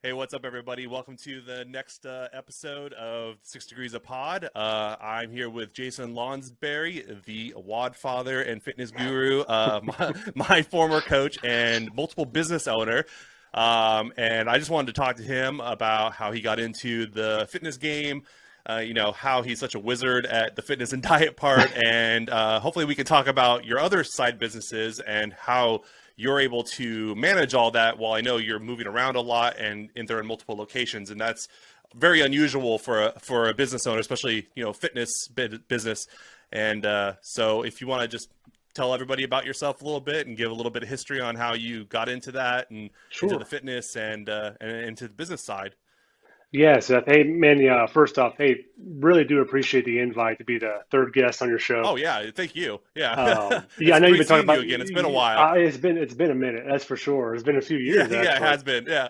Hey, what's up, everybody? Welcome to the next episode of 6 Degrees of Pod. I'm here with Jason Lonsberry, the WOD father and fitness guru, my former coach and multiple business owner. And I just wanted to talk to him about how he got into the fitness game, how he's such a wizard at the fitness and diet part. And hopefully we can talk about your other side businesses and how you're able to manage all that while I know you're moving around a lot and they're in multiple locations. And that's very unusual for a business owner, especially, fitness business. And so if you want to just tell everybody about yourself a little bit and give a little bit of history on how you got into that and Sure. into the fitness and into the business side. Yeah, Seth. Hey, man, yeah, first off, hey, really do appreciate the invite to be the third guest on your show. Oh yeah, thank you. Yeah. Yeah, I It's know you've great been talking seeing you about again. It's been a while. it's been a minute, that's for sure. It's been a few Yeah, years yeah, it actually. has been. Yeah.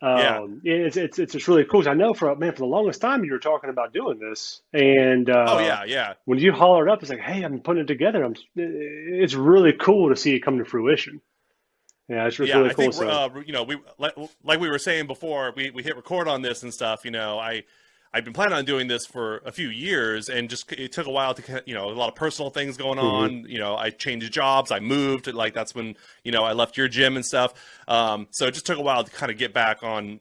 Yeah. Yeah, it's just really cool. I know for the longest time you were talking about doing this, and Oh yeah, yeah. when you hollered up, it's like, hey, I'm putting it together. It's really cool to see it come to fruition. Yeah, it's Yeah, really I cool. think So. we like we were saying before we hit record on this and stuff. I've been planning on doing this for a few years, and just it took a while to a lot of personal things going Mhm. on. I changed jobs, I moved. Like that's when I left your gym and stuff. So it just took a while to kind of get back on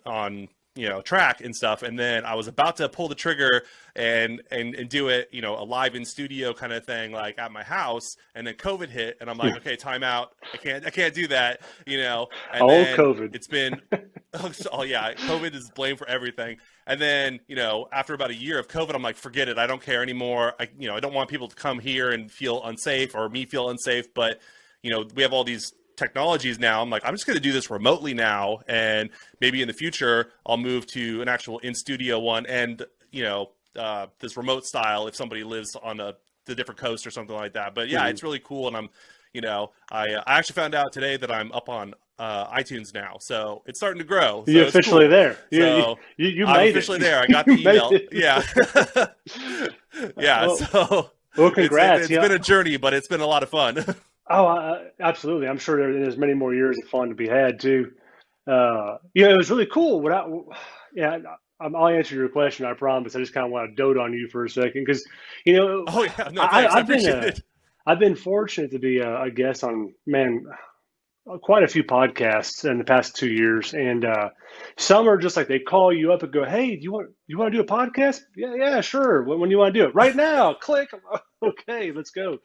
track and stuff. And then I was about to pull the trigger and do it, a live in studio kind of thing, like at my house. And then COVID hit, and I'm like, okay, time out. I can't do that. And Old then COVID. it's been, oh yeah, COVID is blamed for everything. And then, after about a year of COVID, I'm like, forget it. I don't care anymore. I don't want people to come here and feel unsafe or me feel unsafe. But, we have all these technologies now. I'm like, I'm just going to do this remotely now. And maybe in the future, I'll move to an actual in-studio one and, this remote style if somebody lives on the different coast or something like that. But yeah, Mhm. it's really cool. And I actually found out today that I'm up on iTunes now, so it's starting to grow. You So it's officially cool. there. You So you I'm made it. officially there. I got the You made email. it. Yeah, yeah. Well, So well, it's congrats. it's been a journey, but it's been a lot of fun. Absolutely. I'm sure there's many more years of fun to be had too. It was really cool. Yeah, I'll answer your question. I promise. I just kind of want to dote on you for a second because, you know, Oh yeah, no I, thanks. I I've been appreciate it. I've been fortunate to be a guest on, man, quite a few podcasts in the past 2 years, and some are just like they call you up and go, "Hey, do you want to do a podcast? Yeah, yeah, sure. When do you want to do it? Right now. Click. Okay, let's go."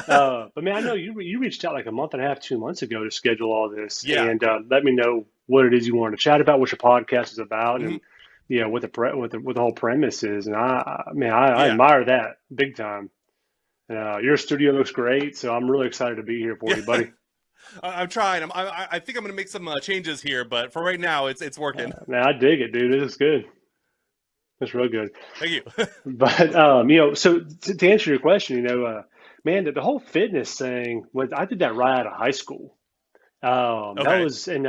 But man, I know you reached out like a month and a half, 2 months ago to schedule all this, Yeah. and let me know what it is you wanted to chat about, what your podcast is about, Hmm. and what the whole premise is. And I Yeah. admire that big time. Your studio looks great, so I'm really excited to be here for you, Yeah. buddy. I'm trying. I think I'm gonna make some changes here, but for right now, it's working. Man, I dig it, dude. This is good. It's real good. Thank you. But so to answer your question, man, the whole fitness thing was I did that right out of high school. That Okay. was, and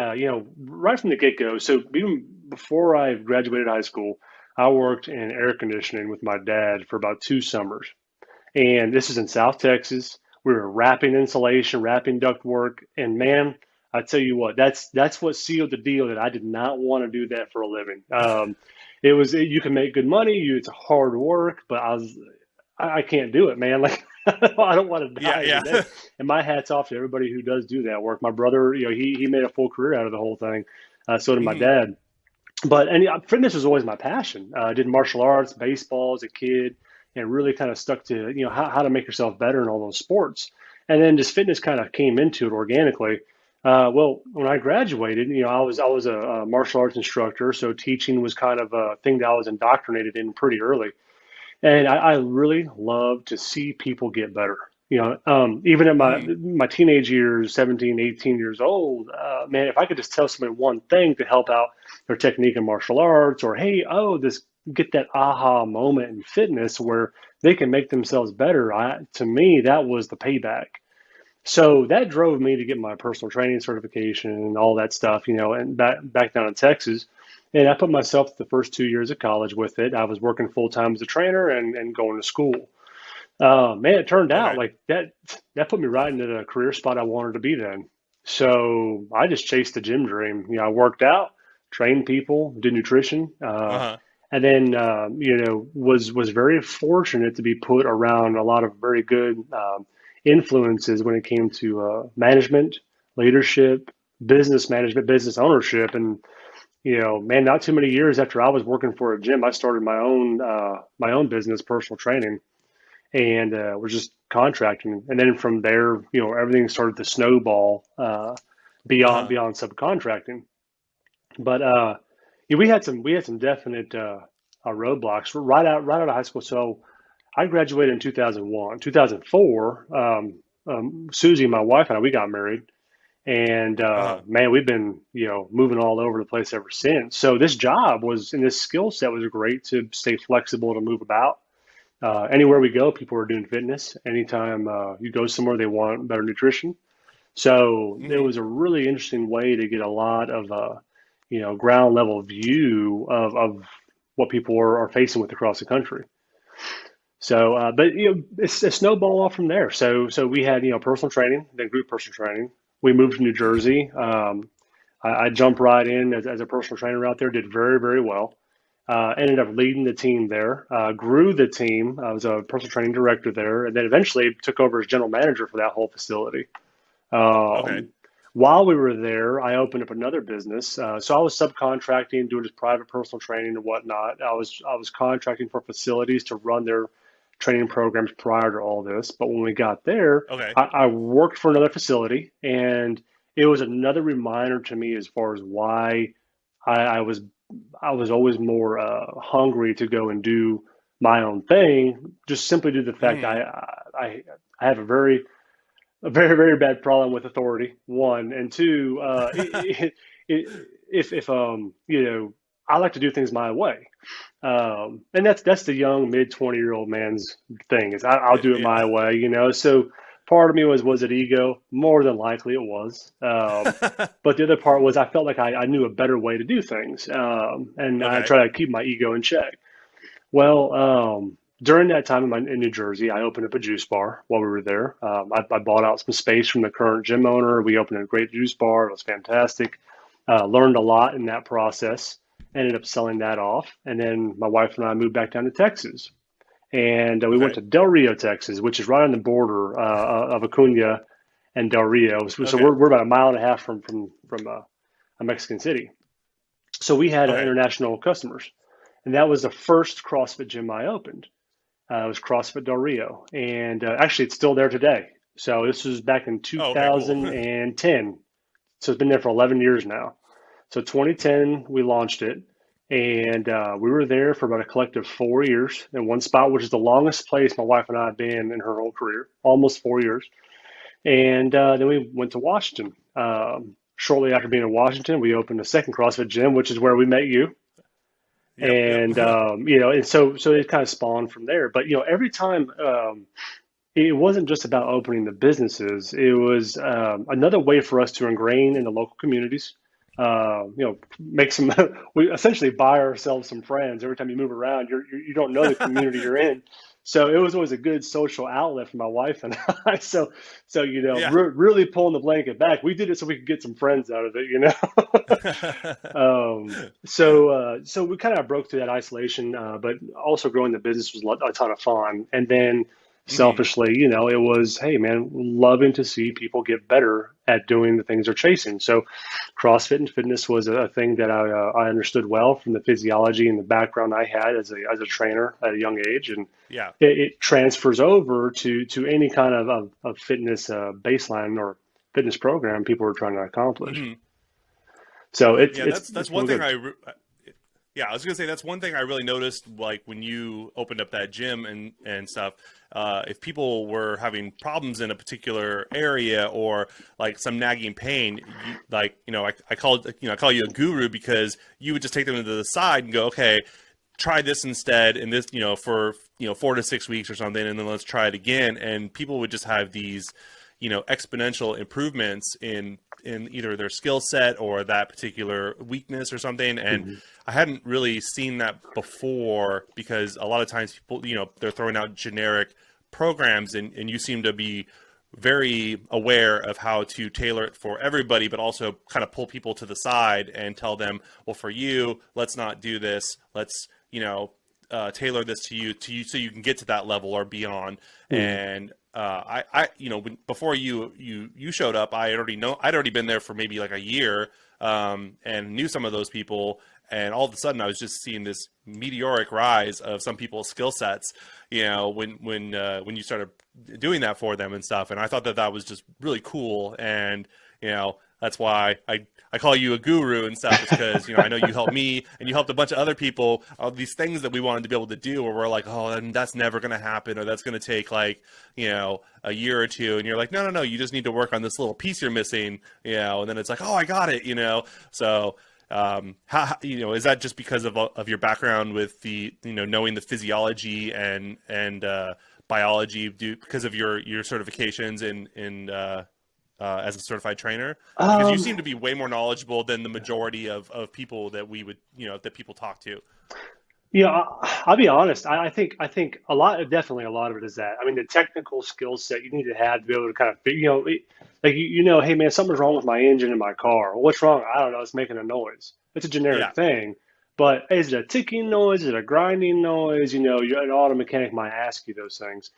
right from the get-go. So even before I graduated high school, I worked in air conditioning with my dad for about 2 summers. And this is in South Texas. We were wrapping insulation, wrapping ductwork, and man, I tell you what, that's what sealed the deal that I did not want to do that for a living. You can make good money, it's hard work, but I can't do it, man. Like I don't want to Yeah. die every day. Yeah. And my hat's off to everybody who does do that work. My brother, he made a full career out of the whole thing. So did my Hmm. dad. But fitness was always my passion. I did martial arts, baseball as a kid, and really kind of stuck to how to make yourself better in all those sports. And then just fitness kind of came into it organically. Well, when I graduated, I was a martial arts instructor, so teaching was kind of a thing that I was indoctrinated in pretty early. And I really love to see people get better. Even at my Hmm. my teenage years, 17, 18 years old, man, if I could just tell somebody one thing to help out their technique in martial arts, or hey, this get that aha moment in fitness where they can make themselves better. To me, that was the payback. So that drove me to get my personal training certification and all that stuff, and back down in Texas. And I put myself the first 2 years of college with it. I was working full time as a trainer and going to school. Man, it turned out Okay. like that put me right into the career spot I wanted to be then. So I just chased the gym dream. I worked out, train people, do nutrition, Uh-huh. and then was very fortunate to be put around a lot of very good influences when it came to management, leadership, business management, business ownership, and man, not too many years after I was working for a gym, I started my own business, personal training, and was just contracting. And then from there, everything started to snowball Uh-huh. beyond subcontracting. But we had some definite roadblocks right out of high school. So I graduated in 2001, 2004. Susie, my wife, and I, we got married, and Uh-huh. man, we've been moving all over the place ever since. So this job was, and this skill set was great to stay flexible to move about. Anywhere we go, people are doing fitness. Anytime you go somewhere, they want better nutrition. So it Hmm. was a really interesting way to get a lot of ground level view of what people are facing with across the country. So, but it's a snowball off from there. So we had personal training, then group personal training. We moved to New Jersey. I jumped right in as a personal trainer out there. Did very well. Ended up leading the team there. Grew the team. I was a personal training director there, and then eventually took over as general manager for that whole facility. Okay. Um, while we were there, I opened up another business. So I was subcontracting, doing just private personal training and whatnot. I was contracting for facilities to run their training programs prior to all this. But when we got there, Okay. I worked for another facility, and it was another reminder to me as far as why I was always more hungry to go and do my own thing, just simply due to the fact Hmm. I have a very bad problem with authority. One and two, if I like to do things my way, and that's the young mid 20-year-old man's thing is I'll do it my Yeah. way, So part of me was it ego? More than likely it was. But the other part was I felt like I knew a better way to do things, and I Okay. try to keep my ego in check. Well, during that time in New Jersey, I opened up a juice bar while we were there. I bought out some space from the current gym owner. We opened a great juice bar. It was fantastic. Learned a lot in that process. Ended up selling that off. And then my wife and I moved back down to Texas. And we went Okay. to Del Rio, Texas, which is right on the border of Acuna and Del Rio. So Okay. we're about a mile and a half from a Mexican city. So we had Okay. international customers. And that was the first CrossFit gym I opened. It was CrossFit Del Rio, and actually, it's still there today. So this was back in Oh, okay, cool. 2010. So it's been there for 11 years now. So 2010, we launched it, and we were there for about a collective 4 years in one spot, which is the longest place my wife and I have been in her whole career, almost 4 years. And then we went to Washington. Shortly after being in Washington, we opened a second CrossFit gym, which is where we met you. Yep, yep. And and so it kind of spawned from there. But every time it wasn't just about opening the businesses; it was another way for us to ingrain in the local communities. Make some. We essentially buy ourselves some friends every time you move around. You don't know the community you're in, so it was always a good social outlet for my wife and I. So Yeah. really pulling the blanket back. We did it so we could get some friends out of it. So we kind of broke through that isolation, but also growing the business was a ton of fun. And then Hmm. selfishly, it was, hey man, loving to see people get better at doing the things they're chasing. So CrossFit and fitness was a thing that I understood well from the physiology and the background I had as a trainer at a young age, and Yeah. it transfers over to any kind of fitness baseline or fitness program people are trying to accomplish. Hmm. So Yeah, that's it's one real thing good. yeah, I was gonna say that's one thing I really noticed, like when you opened up that gym and stuff. If people were having problems in a particular area or like some nagging pain, I call you a guru because you would just take them to the side and go, okay, try this instead, and this, for 4 to 6 weeks or something, and then let's try it again. And people would just have these, exponential improvements in either their skill set or that particular weakness or something. And Mhm. I hadn't really seen that before because a lot of times people, they're throwing out generic programs, and you seem to be very aware of how to tailor it for everybody, but also kind of pull people to the side and tell them, well, for you, let's not do this. Let's, tailor this to you so you can get to that level or beyond. Mhm. And before you showed up, I'd already been there for maybe like a year, and knew some of those people. And all of a sudden, I was just seeing this meteoric rise of some people's skill sets, when you started doing that for them and stuff. And I thought that that was just really cool. And that's why I call you a guru and stuff, is because I know you helped me and you helped a bunch of other people. All these things that we wanted to be able to do, where we're like, oh, and that's never going to happen, or that's going to take like a year or two. And you're like, no, you just need to work on this little piece you're missing, and then it's like, oh, I got it, So is that just because of your background with the knowing the physiology and biology, because of your certifications in as a certified trainer? Because you Um, seem to be way more knowledgeable than the majority of people that we would that people talk to. I'll be honest. I think definitely a lot of it is that. I mean, the technical skill set you need to have to be able to kind of, like hey man, something's wrong with my engine in my car. Well, what's wrong? I don't know. It's making a noise. It's a generic Yeah, thing, but is it a ticking noise? Is it a grinding noise? An auto mechanic might ask you those things.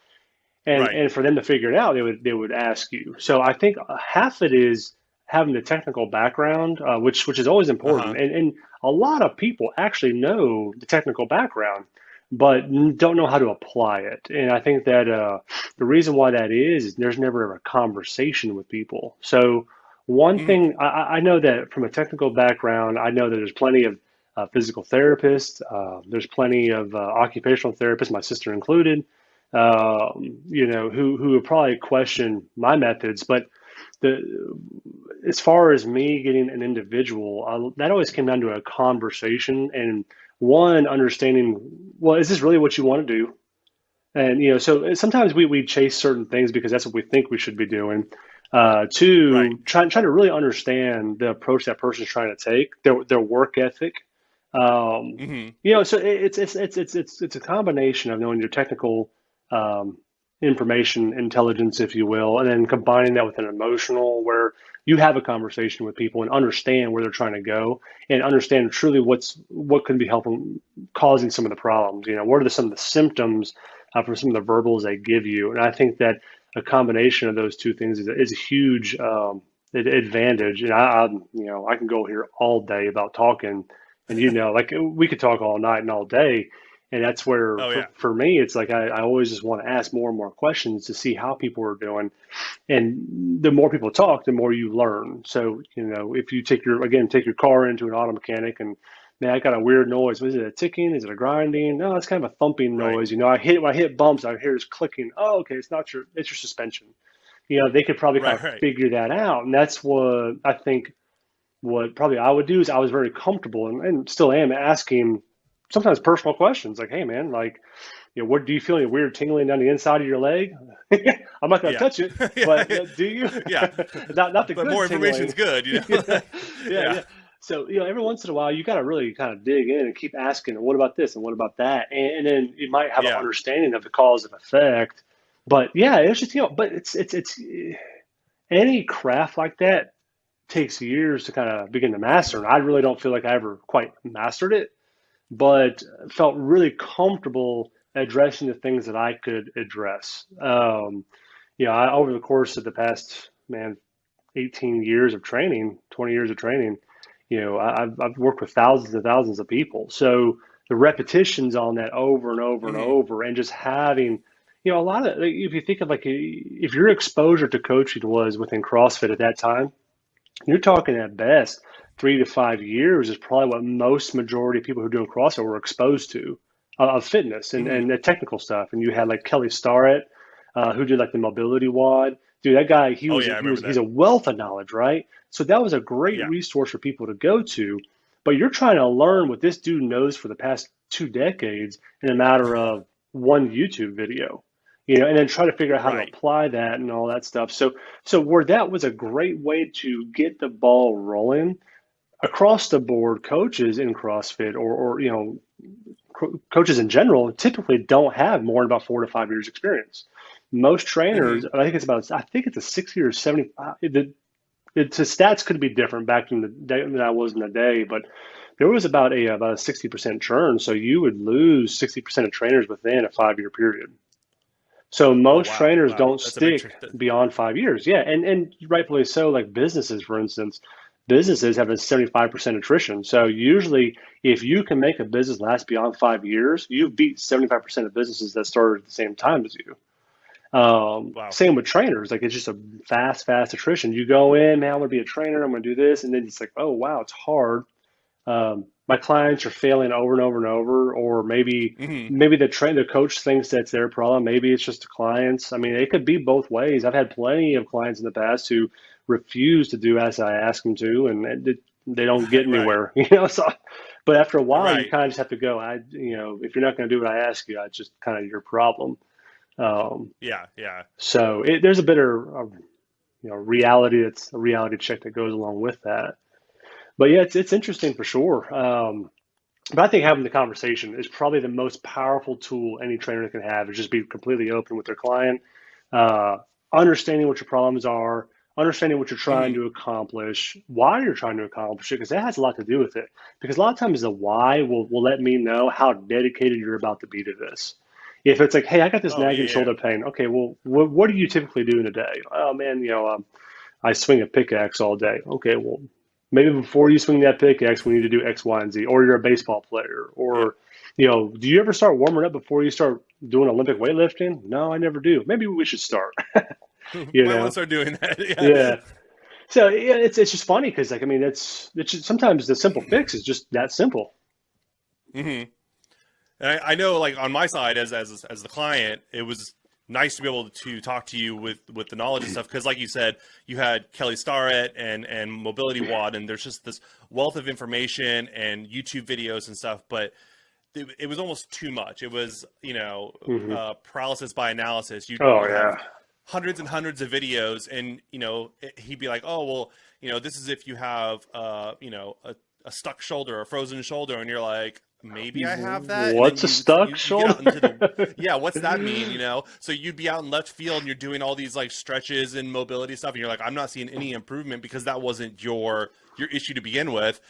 And right. and for them to figure it out, they would ask you. So I think half it is having the technical background, which is always Uh important. huh. And a lot of people actually know the technical background, but don't know how to apply it. And I think that the reason why that is there's never a conversation with people. So one Hmm. thing I know that from a technical background, I know that there's plenty of physical therapists. There's plenty of occupational therapists, my sister included, who would probably question my methods. But the as far as me getting an individual, that always came down to a conversation and one understanding. Well, is this really what you want to do? And so sometimes we chase certain things because that's what we think we should be doing. Right. Two, trying to really understand the approach that person's trying to take, their work ethic. Um, Hmm. so it's a combination of knowing your technical um, information, intelligence, if you will, and then combining that with an emotional, where you have a conversation with people and understand where they're trying to go and understand truly what could be helping causing some of the problems. What are some of the symptoms from some of the verbals they give you, and I think that a combination of those two things is a huge advantage. And I can go here all day about talking, and like we could talk all night and all day. And that's where, Oh for, yeah. for me, it's like I always just want to ask more and more questions to see how people are doing. And the more people talk, the more you learn. So, if you take your car into an auto mechanic and, man, I got a weird noise. Was it a ticking? Is it a grinding? No, it's kind of a thumping Right. noise. When I hit bumps, I hear this clicking. Oh, okay, it's your suspension. They could probably kind Right. of Right. figure that out. And that's what I think what probably I would do is I was very comfortable and still am asking sometimes personal questions like, hey man, like, what do you feel any weird tingling down the inside of your leg? I'm not going to Yeah. touch it, but Yeah. do you? Yeah. Not the But good more tingling. information's good, Yeah, yeah, Yeah. yeah. So, every once in a while, you got to really kind of dig in and keep asking, what about this and what about that? And then you might have an Yeah. understanding of the cause and effect. But yeah, it's just, but it's any craft like that takes years to kind of begin to master. And I really don't feel like I ever quite mastered it, but felt really comfortable addressing the things that I could address. Over the course of the past, man, 18 years of training, 20 years of training, I've worked with thousands and thousands of people. So the repetitions on that over and over and Hmm. over, and just having, a lot of, like, if you think of like, if your exposure to coaching was within CrossFit at that time, you're talking at best 3 to 5 years is probably what most majority of people who are doing CrossFit were exposed to of fitness and, Hmm. and the technical stuff. And you had like Kelly Starrett, who did like the mobility wad. Dude, that guy, Oh yeah, I remember he's that. a wealth of knowledge, right? So that was a great Yeah. resource for people to go to. But you're trying to learn what this dude knows for the past 2 decades in a matter of one YouTube video, and then try to figure out how to Right. apply that and all that stuff. So where that was a great way to get the ball rolling across the board, coaches in CrossFit or coaches in general typically don't have more than about 4 to 5 years experience. Most Hmm. trainers, I think it's a 60 or 70. The stats could be different back in the day than I was in the day, but there was about a 60% churn. So you would lose 60% of trainers within a 5 year period. So Oh most wow, trainers wow, don't that's a big stick beyond 5 years. Yeah, and rightfully so. Like businesses, for instance, businesses have a 75% attrition. So usually, if you can make a business last beyond 5 years, you beat 75% of businesses that started at the same time as you. wow. Same with trainers. Like it's just a fast attrition. You go in, man, I'm gonna be a trainer. I'm gonna do this, and then it's like, oh wow, it's hard. My clients are failing over and over and over, or Hmm. maybe the coach thinks that's their problem. Maybe it's just the clients. I mean, it could be both ways. I've had plenty of clients in the past who refuse to do as I ask them to, and they don't get Right, right, anywhere, So, but after a while, you right. kind of just have to go. If you're not going to do what I ask you, it's just kind of your problem. Um, Yeah, yeah. there's a bit of reality. That's a reality check that goes along with that. But yeah, it's interesting for sure. But I think having the conversation is probably the most powerful tool any trainer can have. Is just be completely open with their client, uh, understanding what your problems are, understanding what you're trying Hmm. to accomplish, why you're trying to accomplish it, because that has a lot to do with it. Because a lot of times the why will let me know how dedicated you're about to be to this. If it's like, hey, I got this Oh nagging yeah, shoulder pain. Okay, well, what do you typically do in a day? Oh man, I swing a pickaxe all day. Okay, well, maybe before you swing that pickaxe, we need to do X, Y, and Z. Or you're a baseball player. yeah. Or, do you ever start warming up before you start doing Olympic weightlifting? No, I never do. Maybe we should start. You Might want to know? start doing that. Yeah. Yeah. So yeah, it's just funny because like I mean it's just, sometimes the simple fix is just that simple. Hmm. And I know, like on my side, as the client, it was nice to be able to talk to you with the knowledge and stuff because, like you said, you had Kelly Starrett and Mobility Wad, and there's just this wealth of information and YouTube videos and stuff, but it was almost too much. It was, Hmm. paralysis by analysis. Oh You'd have yeah. hundreds and hundreds of videos, and he'd be like, "Oh well, this is if you have, a stuck shoulder, a frozen shoulder," and you're like, "Maybe I have that," and then What's a stuck you get out into the, shoulder? yeah, what's that mean? So you'd be out in left field and you're doing all these like stretches and mobility stuff, and you're like, "I'm not seeing any improvement because that wasn't your issue to begin with."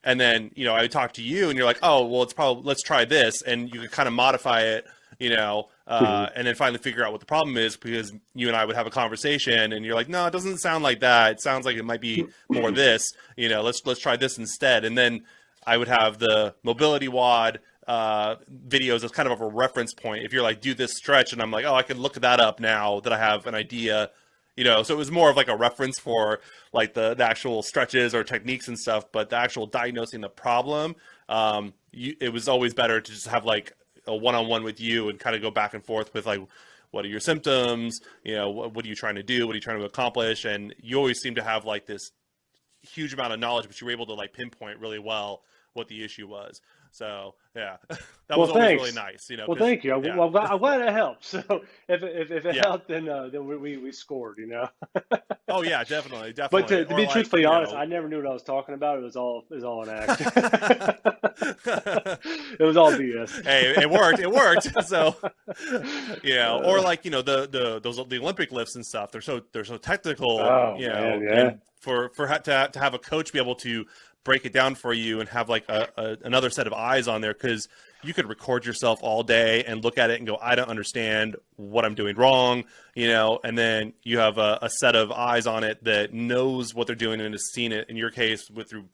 And then, I would talk to you and you're like, oh, well, it's probably, let's try this. And you could kind of modify it, Mhm. and then finally figure out what the problem is because you and I would have a conversation and you're like, no, it doesn't sound like that. It sounds like it might be more this, let's try this instead. And then I would have the mobility wad videos as kind of a reference point. If you're like, do this stretch, and I'm like, oh, I can look that up now that I have an idea. So it was more of like a reference for like the actual stretches or techniques and stuff, but the actual diagnosing the problem, it was always better to just have like a one-on-one with you and kind of go back and forth with like, what are your symptoms? What are you trying to do? What are you trying to accomplish? And you always seem to have like this huge amount of knowledge, but you were able to like pinpoint really well what the issue was. So yeah, that Well, was always really thanks. nice, Well, because thank you. yeah, I'm glad it helped. So if it yeah. helped, then we scored. Oh yeah, definitely, But definitely. to Or be like, truthfully honest, I never knew what I was talking about. It was all an act. It was all BS. hey, it worked. It worked. So, or like the Olympic lifts and stuff. They're so technical. Oh man, yeah. And to have a coach be able to break it down for you and have like another set of eyes on there because you could record yourself all day and look at it and go, I don't understand what I'm doing wrong, and then you have a set of eyes on it that knows what they're doing and has seen it. In your case, with through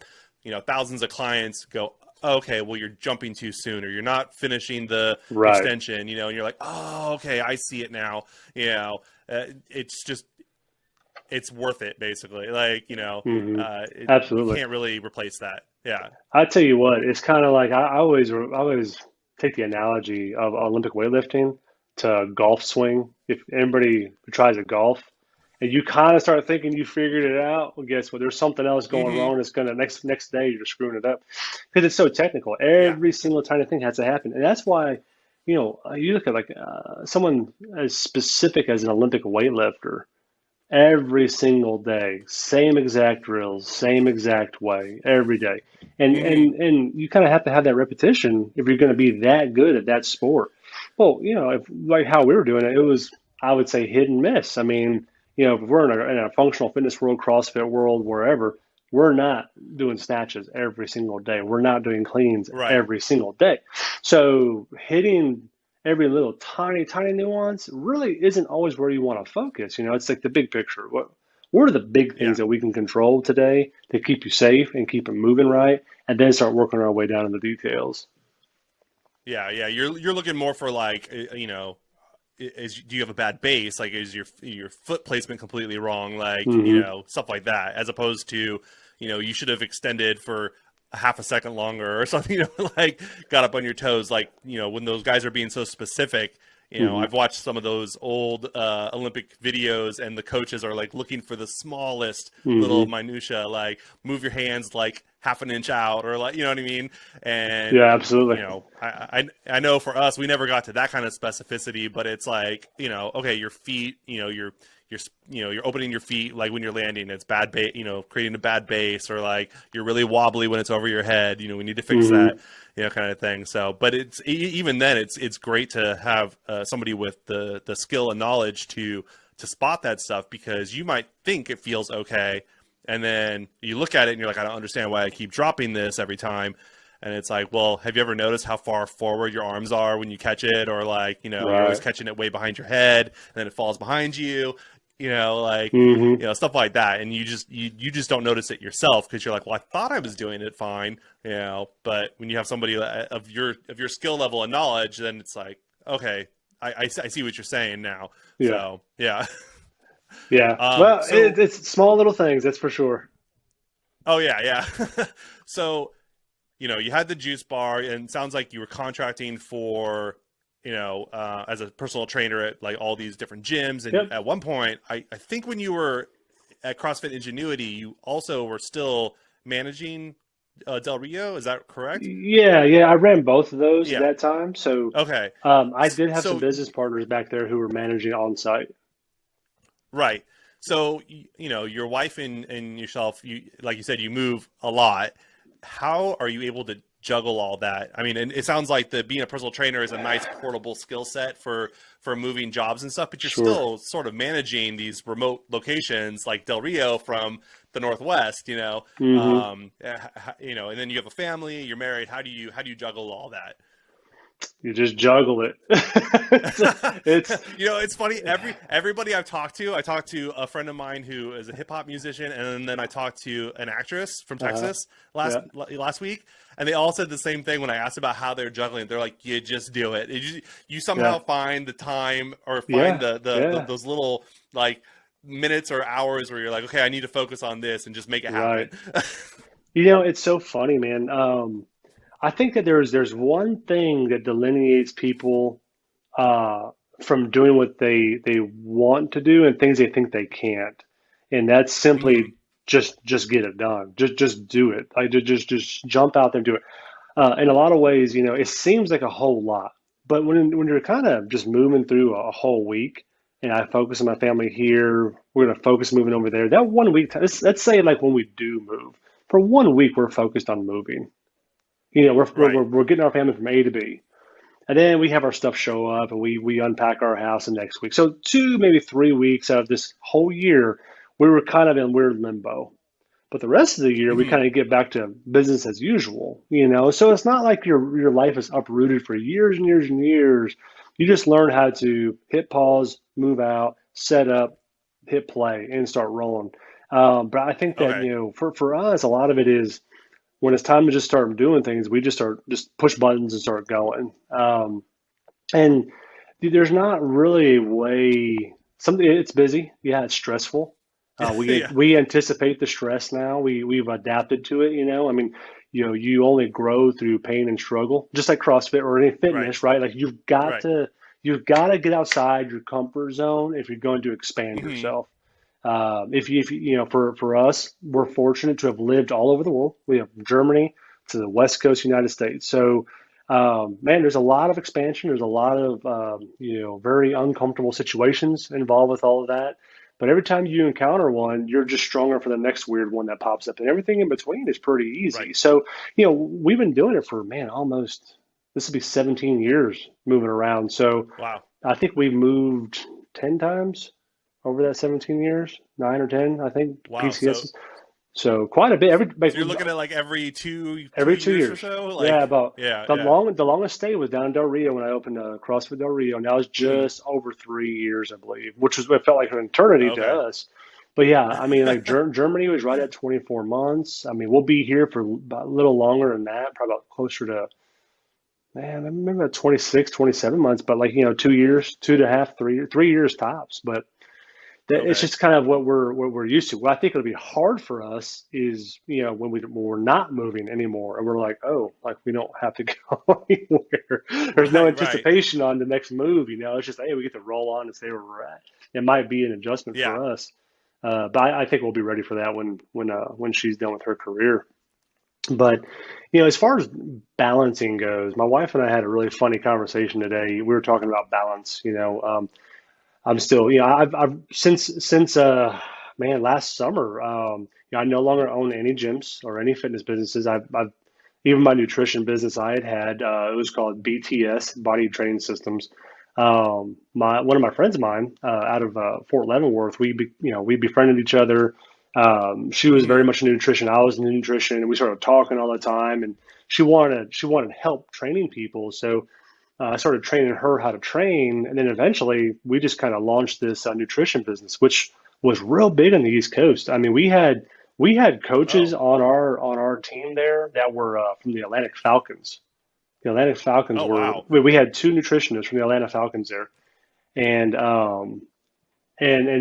thousands of clients, go, okay, well, you're jumping too soon, or you're not finishing the Right. extension, and you're like, oh, okay, I see it now. It's just, it's worth it, basically. Like, Hmm. you Absolutely. can't really replace that. Yeah. I tell you what, it's kind of like I always take the analogy of Olympic weightlifting to golf swing. If anybody who tries to golf and you kind of start thinking you figured it out, well, guess what? There's something else going Mm-hmm. wrong that's gonna next day you're screwing it up because it's so technical. Yeah. Every single tiny thing has to happen, and that's why you look at like someone as specific as an Olympic weightlifter. Every single day, same exact drills, same exact way, every day. And Mm-hmm. and and you kind of have to have that repetition if you're going to be that good at that sport. Well, if like how we were doing it, it was, I would say, hit and miss. I mean, if we're in a functional fitness world, CrossFit world, wherever, we're not doing snatches every single day. We're not doing cleans Right. every single day. So hitting every little tiny, tiny nuance really isn't always where you want to focus. It's like the big picture. What are the big Yeah. things that we can control today to keep you safe and keep it moving right, and then start working our way down in the details. Yeah. Yeah. You're looking more for like, do you have a bad base? Like, is your foot placement completely wrong? Like, Hmm. stuff like that, as opposed to, you should have extended for a half a second longer or something, like got up on your toes. Like, when those guys are being so specific, Hmm. I've watched some of those old Olympic videos and the coaches are like looking for the smallest little Hmm. minutia, like move your hands like half an inch out or like, you know what I mean? And Yeah, absolutely. I know for us, we never got to that kind of specificity, but it's like, okay, your feet, you're, you're opening your feet like when you're landing, it's bad base, creating a bad base, or like you're really wobbly when it's over your head. We need to fix Hmm. that, kind of thing. So, but even then, it's great to have somebody with the skill and knowledge to spot that stuff, because you might think it feels okay, and then you look at it and you're like, I don't understand why I keep dropping this every time. And it's like, well, have you ever noticed how far forward your arms are when you catch it? Or like, you're always Right. catching it way behind your head and then it falls behind you, like, Hmm. stuff like that. And you just don't notice it yourself because you're like, well, I thought I was doing it fine, but when you have somebody of your skill level and knowledge, then it's like, okay, I see what you're saying now. Yeah. So, yeah. Yeah. Well, So, it's small little things, that's for sure. oh, yeah, yeah. So, you had the juice bar, and it sounds like you were contracting for, as a personal trainer at like all these different gyms. And Yep. at one point, I think when you were at CrossFit Ingenuity, you also were still managing Del Rio. Is that correct? Yeah, yeah. I ran both of those at Yeah. that time. So Okay. I did have some So, business partners back there who were managing on site. right. So, your wife and yourself, like you said, you move a lot. How are you able to juggle all that? I mean, and it sounds like being a personal trainer is a nice portable skill set for moving jobs and stuff, but you're Sure. still sort of managing these remote locations like Del Rio from the Northwest, Hmm. and then you have a family, you're married. How do you juggle all that? You just juggle it. It's It's funny. Everybody I talked to a friend of mine who is a hip hop musician, and then I talked to an actress from uh, Texas last yeah, last week, and they all said the same thing when I asked about how they're juggling. They're like, "You just do it. You yeah, somehow find the time or find yeah, the yeah. those little like minutes or hours where you're like, okay, I need to focus on this and just make it happen." Right. It's so funny, man. I think that there's one thing that delineates people uh, from doing what they want to do and things they think they can't, and that's Hmm. simply just get it done. Just do it. Like just jump out there and do it. In a lot of ways, it seems like a whole lot, but when you're kind of just moving through a whole week, and I focus on my family here, we're gonna focus moving over there. That one week, let's say like when we do move, for one week we're focused on moving. Right. We're getting our family from A to B. And then we have our stuff show up and we unpack our house the next week. So 2, maybe 3 weeks out of this whole year, we were kind of in weird limbo. But the rest of the year, we Hmm. kind of get back to business as usual. So it's not like your life is uprooted for years and years and years. You just learn how to hit pause, move out, set up, hit play, and start rolling. But I think that Okay. for us, a lot of it is when it's time to just start doing things, we just push buttons and start going. And there's not really a way. Something it's busy. Yeah, it's stressful. We Yeah. we anticipate the stress now. We've adapted to it. I mean, you only grow through pain and struggle, just like CrossFit or any Right. fitness, right? Like Right. you've got to get outside your comfort zone if you're going to expand Hmm. yourself. If you, for us, we're fortunate to have lived all over the world. We have from Germany to the West Coast United States. So, man, there's a lot of expansion. There's a lot of, very uncomfortable situations involved with all of that. But every time you encounter one, you're just stronger for the next weird one that pops up. And everything in between is pretty easy. Right. So, we've been doing it for, man, almost. this will be 17 years moving around. So Wow. I think we've moved 10 times over that 17 years, 9 or 10, I think, Wow. So PCSs. So quite a bit. so you're looking at like every two Every two years or years. so? Yeah, Like about yeah, yeah. the longest stay was down in Del Rio when I opened CrossFit Del Rio, and that was Hmm. just over 3 years, I believe, which was what felt like an eternity to Okay. us. But yeah, I mean, like Germany was right at 24 months. I mean, we'll be here for about a little longer than that, probably about closer to, man, I remember 26, 27 months, but like, 2 years, 2.5, 3 years tops. But it's Okay. just kind of what we're used to. What I think it'll be hard for us is, when we're not moving anymore and we're like, oh, like we don't have to go anywhere. There's no Right, right. anticipation on the next move. It's just, hey, we get to roll on and stay where we're at. It might be an adjustment Yeah. for us, but I think we'll be ready for that when she's done with her career. But as far as balancing goes, my wife and I had a really funny conversation today. We were talking about balance. I'm still, I've since man, last summer, I no longer own any gyms or any fitness businesses. I've even my nutrition business I had, it was called BTS, Body Training Systems. My one of my friends of mine, out of Fort Leavenworth, we befriended each other. She was very Hmm. much into nutrition. I was into nutrition, and we started talking all the time. And she wanted help training people, so I started training her how to train, and then eventually we just kind of launched this nutrition business, which was real big on the East Coast. I mean, we had coaches Oh. on our team there that were from the Atlantic Falcons. The Atlantic Falcons Oh were wow. we had two nutritionists from the Atlanta Falcons there, and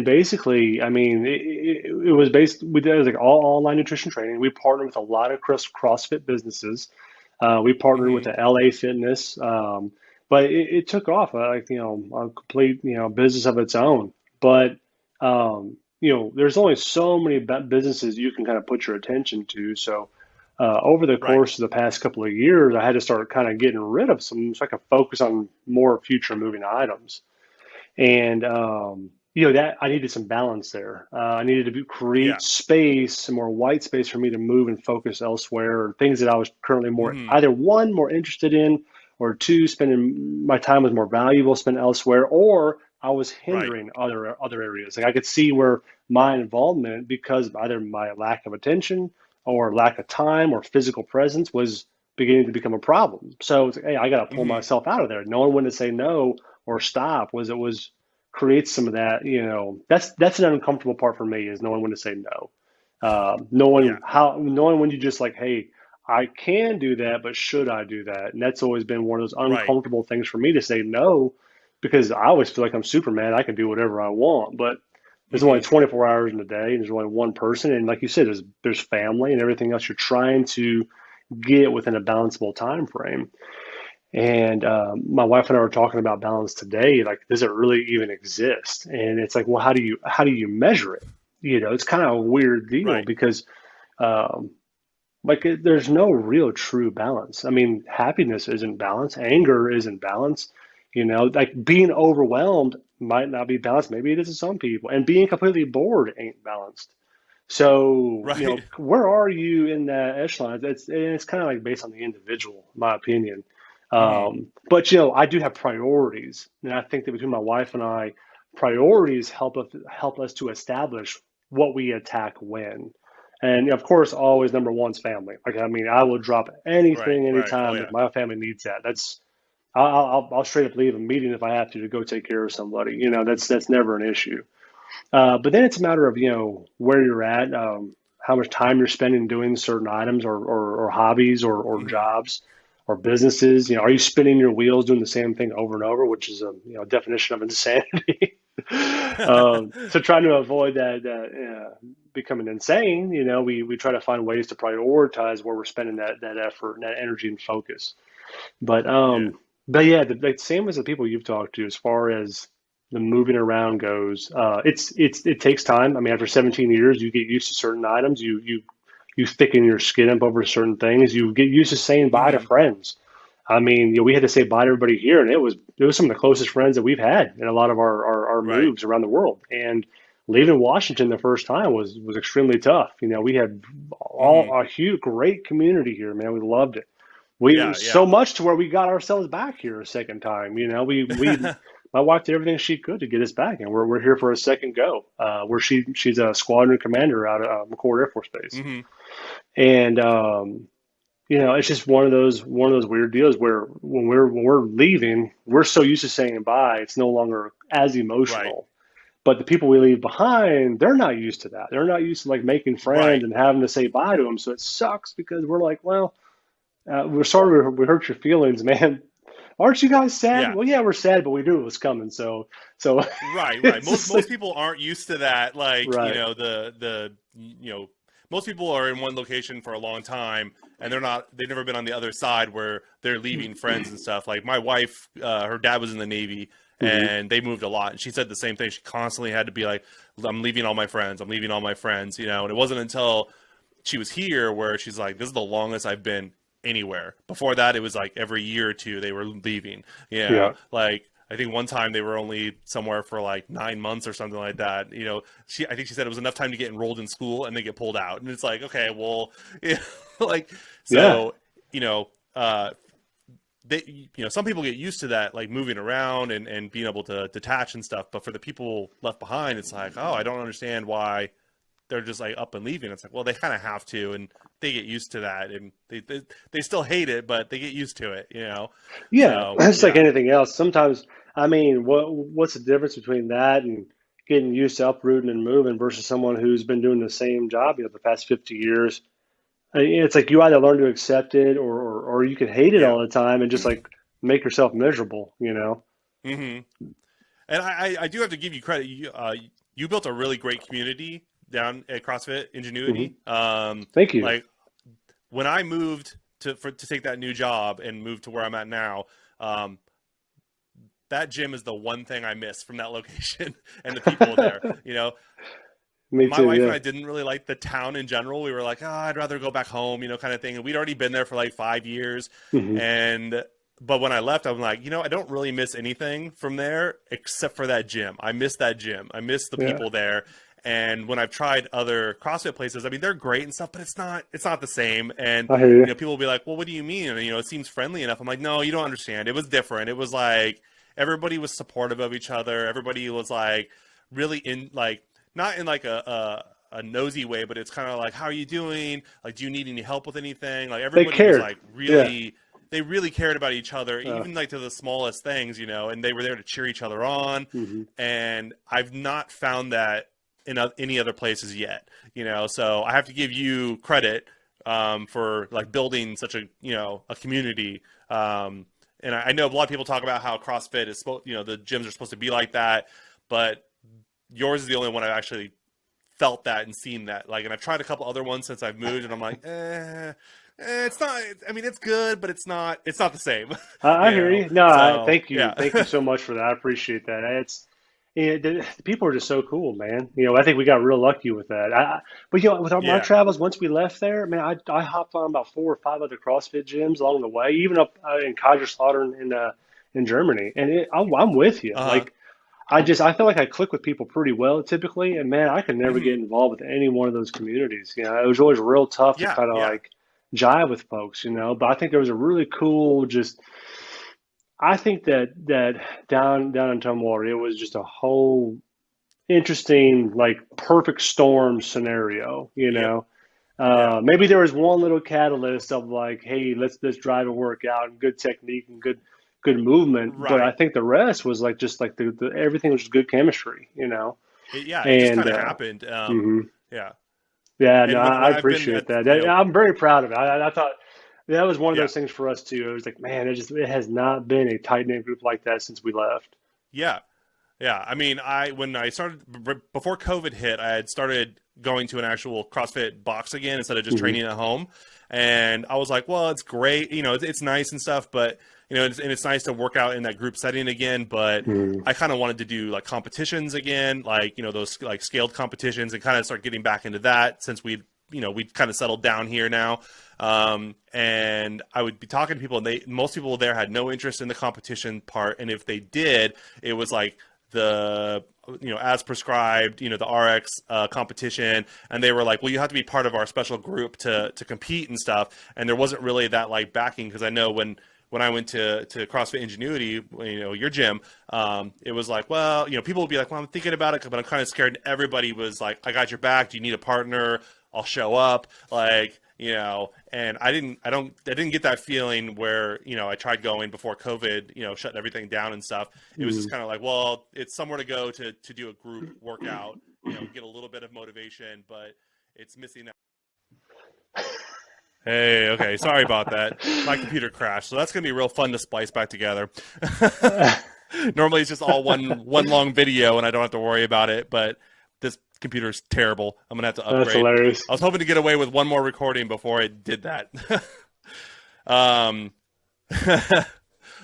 basically, I mean, it was based we did it was like all online nutrition training. We partnered with a lot of CrossFit businesses. We partnered with Hmm. the LA Fitness, but it took off like a complete business of its own. But there's only so many businesses you can kind of put your attention to. So over the Right. course of the past couple of years, I had to start kind of getting rid of some so I could focus on more future moving items. And that I needed some balance there. I needed to Yeah. create space, some more white space for me to move and focus elsewhere, or things that I was currently more Hmm. either one more interested in, or two spending my time was more valuable spent elsewhere, or I was Right. hindering other areas. Like I could see where my involvement, because of either my lack of attention or lack of time or physical presence, was beginning to become a problem. So it's like, hey, I got to pull Hmm. myself out of there. Knowing when to say no or stop was creates some of that. That's an uncomfortable part for me, is knowing when to say no. Yeah. Knowing when you just like, hey, I can do that, but should I do that? And that's always been one of those Right. uncomfortable things for me to say no, because I always feel like I'm Superman. I can do whatever I want, but there's only Hmm. 24 hours in a day, and there's only one person. And like you said, there's family and everything else you're trying to get within a balanceable time frame. And my wife and I were talking about balance today. Like, does it really even exist? And it's like, well, how do you measure it? It's kind of a weird deal Right. because um, there's no real true balance. I mean, happiness isn't balance. Anger isn't balance. Like being overwhelmed might not be balanced. Maybe it is to some people. And being completely bored ain't balanced. So, Right. where are you in that echelon? It's kind of like based on the individual, in my opinion. Hmm. But I do have priorities, and I think that between my wife and I, priorities help us to establish what we attack when. And of course, always number one's family. Like, I mean, I will drop Right. anything Right. Oh anytime if yeah. my family needs that. I'll straight up leave a meeting if I have to go take care of somebody. That's never an issue. But then it's a matter of, where you're at, how much time you're spending doing certain items or hobbies or Hmm. jobs or businesses. Are you spinning your wheels doing the same thing over and over, which is a definition of insanity. So trying to avoid that becoming insane, we try to find ways to prioritize where we're spending that effort and that energy and focus. But Yeah. um, but yeah, the same as the people you've talked to, as far as the moving around goes, it takes time. I mean, after 17 years, you get used to certain items. You thicken your skin up over certain things. You get used to saying bye to Hmm. friends. I mean, we had to say bye to everybody here, and it was some of the closest friends that we've had in a lot of our Right. moves around the world. And leaving Washington the first time was extremely tough. We had Hmm. all a huge, great community here, man. We loved it. We Yeah, so yeah. much to where we got ourselves back here a second time. We my wife did everything she could to get us back, and we're here for a second go. Where she's a squadron commander out of McCord Air Force Base, Hmm. and it's just one of those weird deals where when we're leaving, we're so used to saying bye, it's no longer as Right, emotional. But the people we leave behind, they're not used to that. They're not used to like making friends right. and having to say bye to them. So it sucks because we're like, well, we're sorry we hurt your feelings, man. Aren't you guys sad? Yeah. Well, yeah, we're sad, but we knew it was coming. So Right, right. it's Most just most like, people aren't used to that. Like, right. most people are in one location for a long time, and they've never been on the other side where they're leaving friends and stuff. Like my wife, her dad was in the Navy, Hmm. and they moved a lot, and she said the same thing. She constantly had to be like, "I'm leaving all my friends. I'm leaving all my friends." And it wasn't until she was here where she's like, "This is the longest I've been anywhere." Before that, it was like every year or two they were leaving. Yeah. Like I think one time they were only somewhere for like 9 months or something like that. I think she said it was enough time to get enrolled in school and then get pulled out. And it's like, okay, well, like Yeah. so, you know, uh, some people get used to that, like moving around and being able to detach and stuff. But for the people left behind, it's like, oh, I don't understand why they're just like up and leaving. It's like, well, they kind of have to, and they get used to that, and they still hate it, but they get used to it. Yeah. So It's like yeah, anything else. Sometimes, I mean, what's the difference between that and getting used to uprooting and moving versus someone who's been doing the same job, the past 50 years? It's like you either learn to accept it or you can hate it yeah. all the time and just like make yourself miserable. Hmm. And I do have to give you credit. You built a really great community down at CrossFit Hmm. Ingenuity. Thank you. Like when I moved to take that new job and move to where I'm at now, um, that gym is the one thing I miss from that location and the people there. Me My too, wife and yeah. I didn't really like the town in general. We were like, oh, I'd rather go back home, kind of thing. And we'd already been there for like 5 years. Hmm. And but when I left, I'm like, I don't really miss anything from there except for that gym. I miss that gym. I miss the Yeah, people there. And when I've tried other CrossFit places, I mean, they're great and stuff, but it's not the same. And I hear you. people will be like, well, what do you mean? And it seems friendly enough. I'm like, no, you don't understand. It was different. It was like everybody was supportive of each other. Everybody was like really in like not in like a nosy way, but it's kind of like, how are you doing? Like, do you need any help with anything? Like, They everybody was cared. like Yeah. really, they really cared about each other, Uh, even like to the smallest things, and they were there to cheer each other on. hmm. And I've not found that in any other places yet, so I have to give you credit for like building such a community. And I know a lot of people talk about how CrossFit is supposed, the gyms are supposed to be like that, but yours is the only one I've actually felt that and seen that. Like, and I've tried a couple other ones since I've moved, and I'm like, it's not. I mean, it's good, but it's not. It's not the same, I hear you. No, So thank you. yeah, Thank you so much for that. I appreciate that. The people are just so cool, man. I think we got real lucky with that. But with my yeah, travels, once we left there, man, I hopped on about 4 or 5 other CrossFit gyms along the way, even up in Kaiserslautern in Germany. And I'm with you. uh huh, Like I feel like I click with people pretty well typically, and man, I could never get hmm, involved with any one of those communities. It was always real tough to yeah, kind of yeah, like jive with folks. But I think there was a really cool, just I think that down in Tumwater, it was just a whole interesting, like perfect storm scenario. yep, yeah, Maybe there was one little catalyst of like, hey, let's drive and work out and good technique and good movement, but I right. think the rest was like just like the everything was just good chemistry. It just And kind of happened. mhm. Yeah, Yeah, no, and with I when I've been appreciate at, that. I'm very proud of it. I thought that was one of yeah. those things for us too. It was like, man, it has not been a tight knit group like that since we left. Yeah. Yeah. I mean, when I started before COVID hit, I had started going to an actual CrossFit box again instead of just Hmm. training at home. And I was like, well, it's great. It's nice and stuff, but, it's nice to work out in that group setting again. But Hmm. I kind of wanted to do like competitions again, like, those like scaled competitions and kind of start getting back into that since we'd kind of settled down here now. And I would be talking to people, and most people there had no interest in the competition part. And if they did, it was like the as prescribed, the RX competition, and they were like, well, you have to be part of our special group to compete and stuff, and there wasn't really that like backing, because I know when I went to CrossFit Ingenuity, your gym, it was like, well, people would be like, well, I'm thinking about it, but I'm kind of scared. And everybody was like, I got your back. Do you need a partner? I'll show up. Like, and I didn't get that feeling where, I tried going before COVID, shutting everything down and stuff. It was just kind of like, well, it's somewhere to go to do a group workout, get a little bit of motivation, but it's missing that. Hey, okay, sorry about that. My computer crashed, so that's gonna be real fun to splice back together. Normally, it's just all one long video, and I don't have to worry about it. But this computer's terrible. I'm gonna have to upgrade. That's hilarious. I was hoping to get away with one more recording before I did that.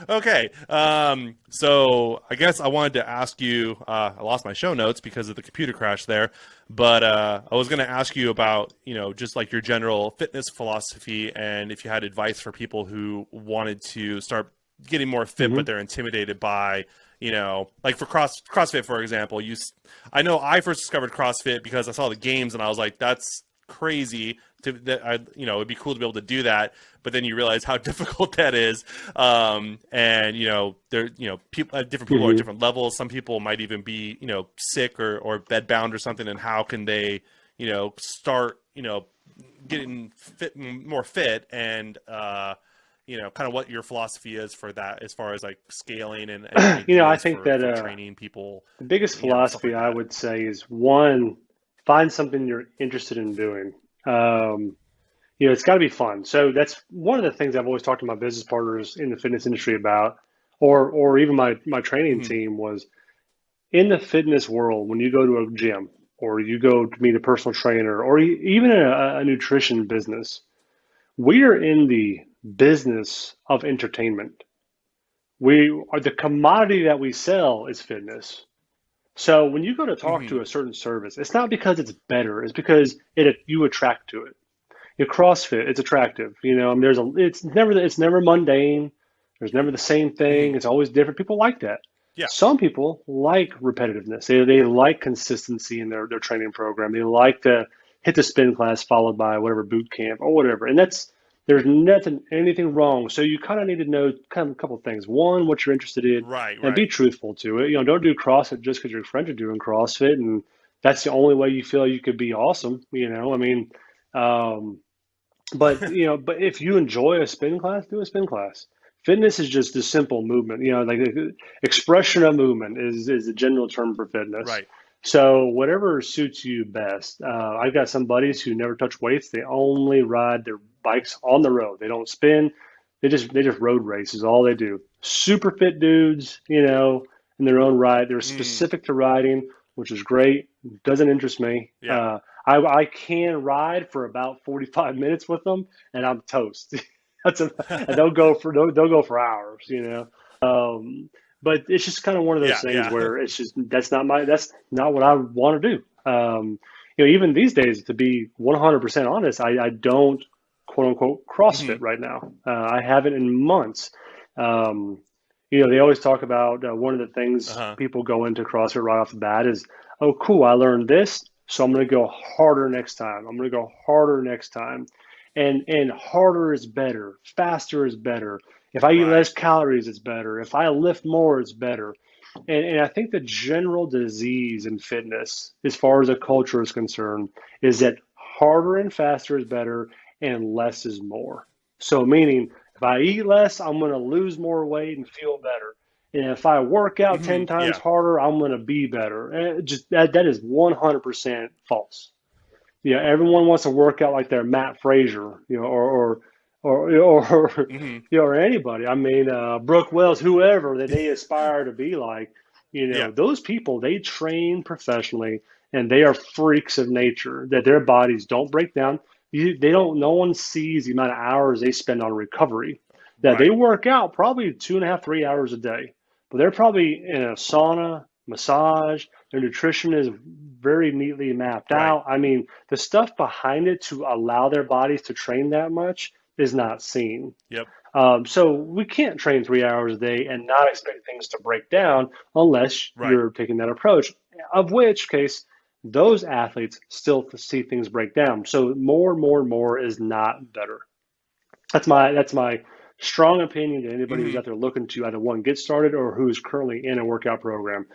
Okay, so I guess I wanted to ask you, I lost my show notes because of the computer crash there, but I was going to ask you about, just like your general fitness philosophy, and if you had advice for people who wanted to start getting more fit, but they're intimidated by, like for CrossFit, for example. I know I first discovered CrossFit because I saw the games and I was like, that's crazy. It'd be cool to be able to do that, but then you realize how difficult that is. And different people are at different levels. Some people might even be sick or bedbound or something, and how can they start getting more fit, and kind of what your philosophy is for that, as far as like scaling and I think that for training people. The biggest philosophy I would say is, one, find something you're interested in doing. It's got to be fun. So that's one of the things I've always talked to my business partners in the fitness industry about, or even my training team, was in the fitness world, when you go to a gym or you go to meet a personal trainer or even a nutrition business, we are in the business of entertainment. The commodity that we sell is fitness. So when you go to talk to a certain service, it's not because it's better; it's because you attract to it. CrossFit, it's attractive. It's never mundane. There's never the same thing. It's always different. People like that. Yeah. Some people like repetitiveness. They like consistency in their training program. They like to hit the spin class followed by whatever boot camp or whatever. And there's anything wrong. So you kind of need to know kind of a couple of things. One, what you're interested in, and be truthful to it. Don't do CrossFit just because your friends are doing CrossFit and that's the only way you feel you could be awesome. But if you enjoy a spin class, do a spin class. Fitness is just a simple movement. Like expression of movement is the general term for fitness. Right. So whatever suits you best. I've got some buddies who never touch weights. They only ride their bikes on the road. They don't spin. They just road race is all they do. Super fit dudes, in their own right. They're specific to riding, which is great. Doesn't interest me. Yeah. I can ride for about 45 minutes with them, and I'm toast. And they'll go for hours, But it's just kind of one of those things where it's just that's not what I want to do. Even these days, to be 100% honest, I don't quote unquote CrossFit right now. I haven't in months. They always talk about one of the things people go into CrossFit right off the bat is, oh, cool, I learned this, so I'm going to go harder next time. I'm going to go harder next time. And harder is better. Faster is better. If I eat less calories, it's better. If I lift more, it's better. And I think the general disease in fitness, as far as a culture is concerned, is that harder and faster is better and less is more. So meaning, if I eat less, I'm going to lose more weight and feel better. And if I work out 10 times harder, I'm going to be better. And that is 100% false. Everyone wants to work out like they're Matt Frazier, or anybody. Brooke Wells, whoever that they aspire to be like. Those people, they train professionally and they are freaks of nature. That their bodies don't break down. No one sees the amount of hours they spend on recovery. That they work out probably 2.5, 3 hours a day, but they're probably in a sauna, massage. Their nutrition is very neatly mapped out. The stuff behind it to allow their bodies to train that much is not seen. Yep. So we can't train 3 hours a day and not expect things to break down unless Right. you're taking that approach, of which case those athletes still see things break down. So more is not better. That's my strong opinion to anybody who's Hmm. out there looking to either one get started or who's currently in a workout program.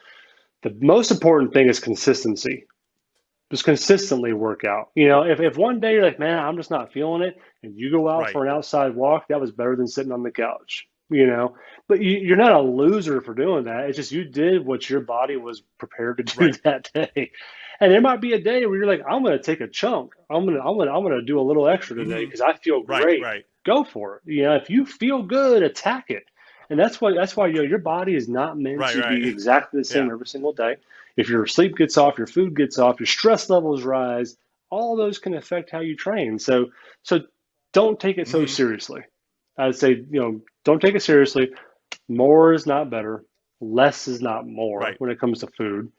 The most important thing is consistency. Just consistently work out. If one day you're like, man, I'm just not feeling it, and you go out Right. for an outside walk, that was better than sitting on the couch. But you're not a loser for doing that. It's just you did what your body was prepared to do Right. that day. And there might be a day where you're like, I'm going to take a chunk. I'm going to do a little extra today Hmm. because I feel Right. great. Right. Go for it. If you feel good, attack it. And that's why your body is not meant Right. to be Right. exactly the same Yeah. every single day. If your sleep gets off, your food gets off, your stress levels rise, all those can affect how you train. So don't take it so Hmm. seriously. I'd say, don't take it seriously. More is not better. Less is not more Right. when it comes to food.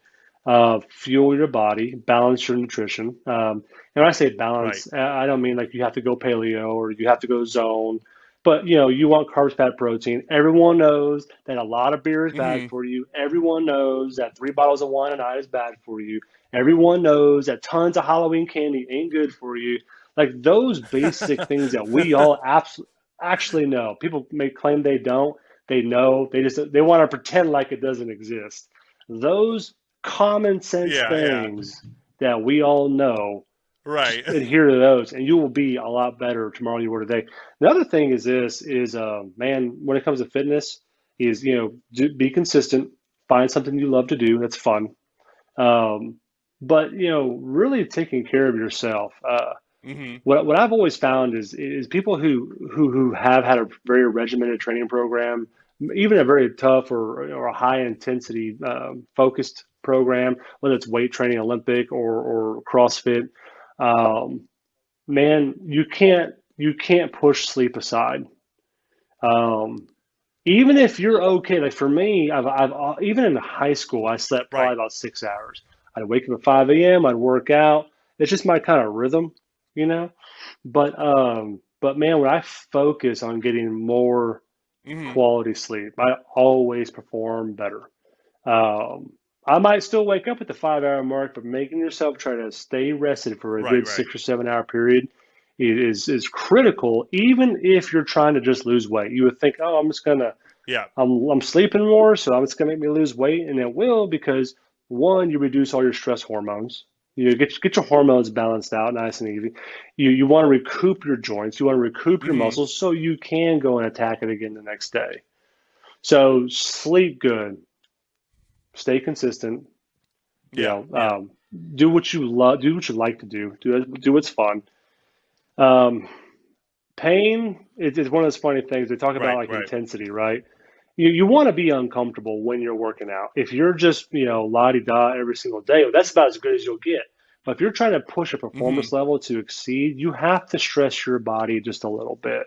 Fuel your body, balance your nutrition. And when I say Right. balance, I don't mean like you have to go paleo or you have to go zone, but you want carbs, fat, protein. Everyone knows that a lot of beer is bad Hmm. for you. Everyone knows that 3 bottles of wine a night is bad for you. Everyone knows that tons of Halloween candy ain't good for you. Like those basic things that we all actually know. People may claim they don't. They know. They want to pretend like it doesn't exist. Those common sense Yeah. Yeah. things that we all know, just Right. adhere to those and you will be a lot better tomorrow than you were today. The other thing is this is man, when it comes to fitness, is be consistent, find something you love to do that's fun. um, but really taking care of yourself. Hmm. What I've always found is people who have had a very regimented training program, even a very tough or a high intensity focused program, whether it's weight training, Olympic or CrossFit. Um, Man, you can't push sleep aside. Um, Even if you're okay, like for me, I've even in high school, I slept probably Right. about 6 hours. I'd wake up at 5 a.m. I'd work out. It's just my kind of rhythm, you know. But man, when I focus on getting more Hmm. quality sleep, I always perform better. Um, I might still wake up at the 5 hour mark, but making yourself try to stay rested for a Right. good Right. 6 or 7 hour period is critical, even if you're trying to just lose weight. You would think, oh, Yeah. I'm sleeping more, so it's gonna make me lose weight, and it will because one, you reduce all your stress hormones. You get your hormones balanced out, nice and easy. You want to recoup your joints, you want to recoup your Hmm. muscles, so you can go and attack it again the next day. So sleep good, stay consistent. You Yeah. know, Yeah. um, do what you love, do what you like to do, do what's fun. Um, Pain is one of those funny things. They talk about Right. like Right. intensity, right? You want to be uncomfortable when you're working out. If you're just, la di da every single day, that's about as good as you'll get. But if you're trying to push a Hmm. performance level to exceed, you have to stress your body just a little bit.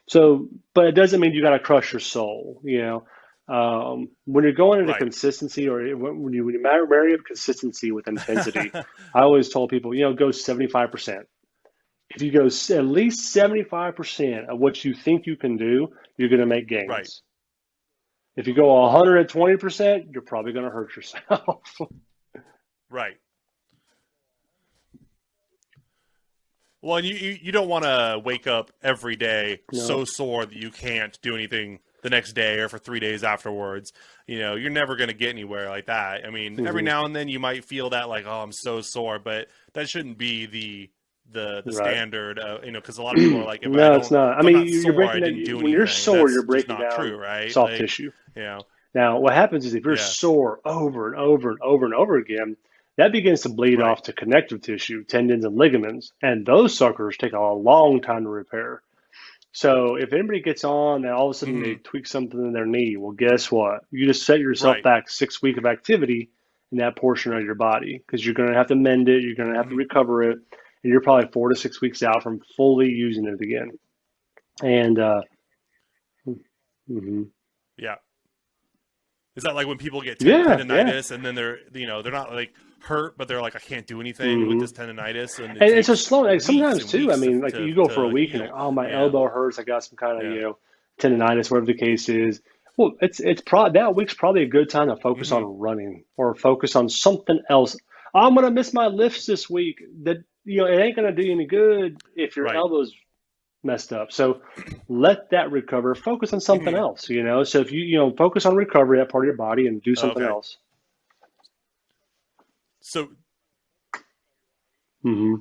So, but it doesn't mean you got to crush your soul. When you're going into Right. consistency, or when you marry up consistency with intensity, I always told people, go 75%. If you go at least 75% of what you think you can do, you're going to make Right. gains. If you go 120%, you're probably going to hurt yourself. Right. Well, and you don't want to wake up every day so No, sore that you can't do anything the next day or for 3 days afterwards. You're never going to get anywhere like that. I mean, every hmm now and then you might feel that like, oh, I'm so sore, but that shouldn't be the right. standard. Because a lot of people are like, No, it's not. I if I'm mean, not you're sore, I breaking that. didn't do When you're anything. sore, That's you're just breaking not down true, right? soft Like, tissue. you know, Now, what happens is if you're yeah, sore over and over and over and over again, that begins to bleed right. off to connective tissue, tendons, and ligaments, and those suckers take a long time to repair. So if anybody gets on and all of a sudden they Hmm. tweak something in their knee, well, guess what? You just set yourself Right. back 6 weeks of activity in that portion of your body because you're going to have to mend it, you're going to have to Hmm. recover it, and you're probably 4 to 6 weeks out from fully using it again. And mhm. Yeah. Is that like when people get Yeah, yeah, tendonitis and then they're not like hurt, but they're like, I can't do anything with this tendonitis, and it And so takes slow, like weeks sometimes and too. I weeks mean, like you go for a to week and like, heal. oh, my Yeah, elbow hurts. I got some kind of yeah, tendonitis, whatever the case is. Well, it's probably that week's probably a good time to focus hmm on running or focus on something else. I'm gonna miss my lifts this week. That it ain't gonna do you any good if your right. elbow's messed up. So let that recover. Focus on something hmm else. So if you focus on recovery, that part of your body, and do something Okay, else. so Hmm.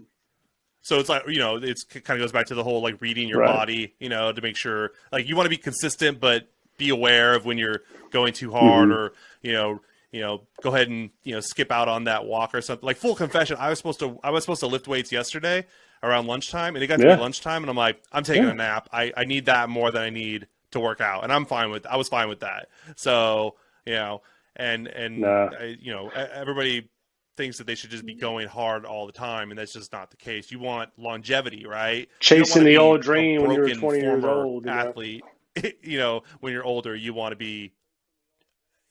so it's like it's kind of goes back to the whole like reading your Right. body, to make sure like you want to be consistent, but be aware of when you're going too hard, Hmm. or go ahead and skip out on that walk or something. Like full confession, I was supposed to lift weights yesterday around lunchtime, and it got to be Yeah. lunchtime, and I'm like, I'm taking Yeah. a nap. I need that more than I need to work out, and I was fine with that. So and Nah. everybody thinks that they should just be going hard all the time, and that's just not the case. You want longevity, right? You don't want Chasing to the be old a dream when you were broken 20 years former old. athlete. When you're older, you want to be,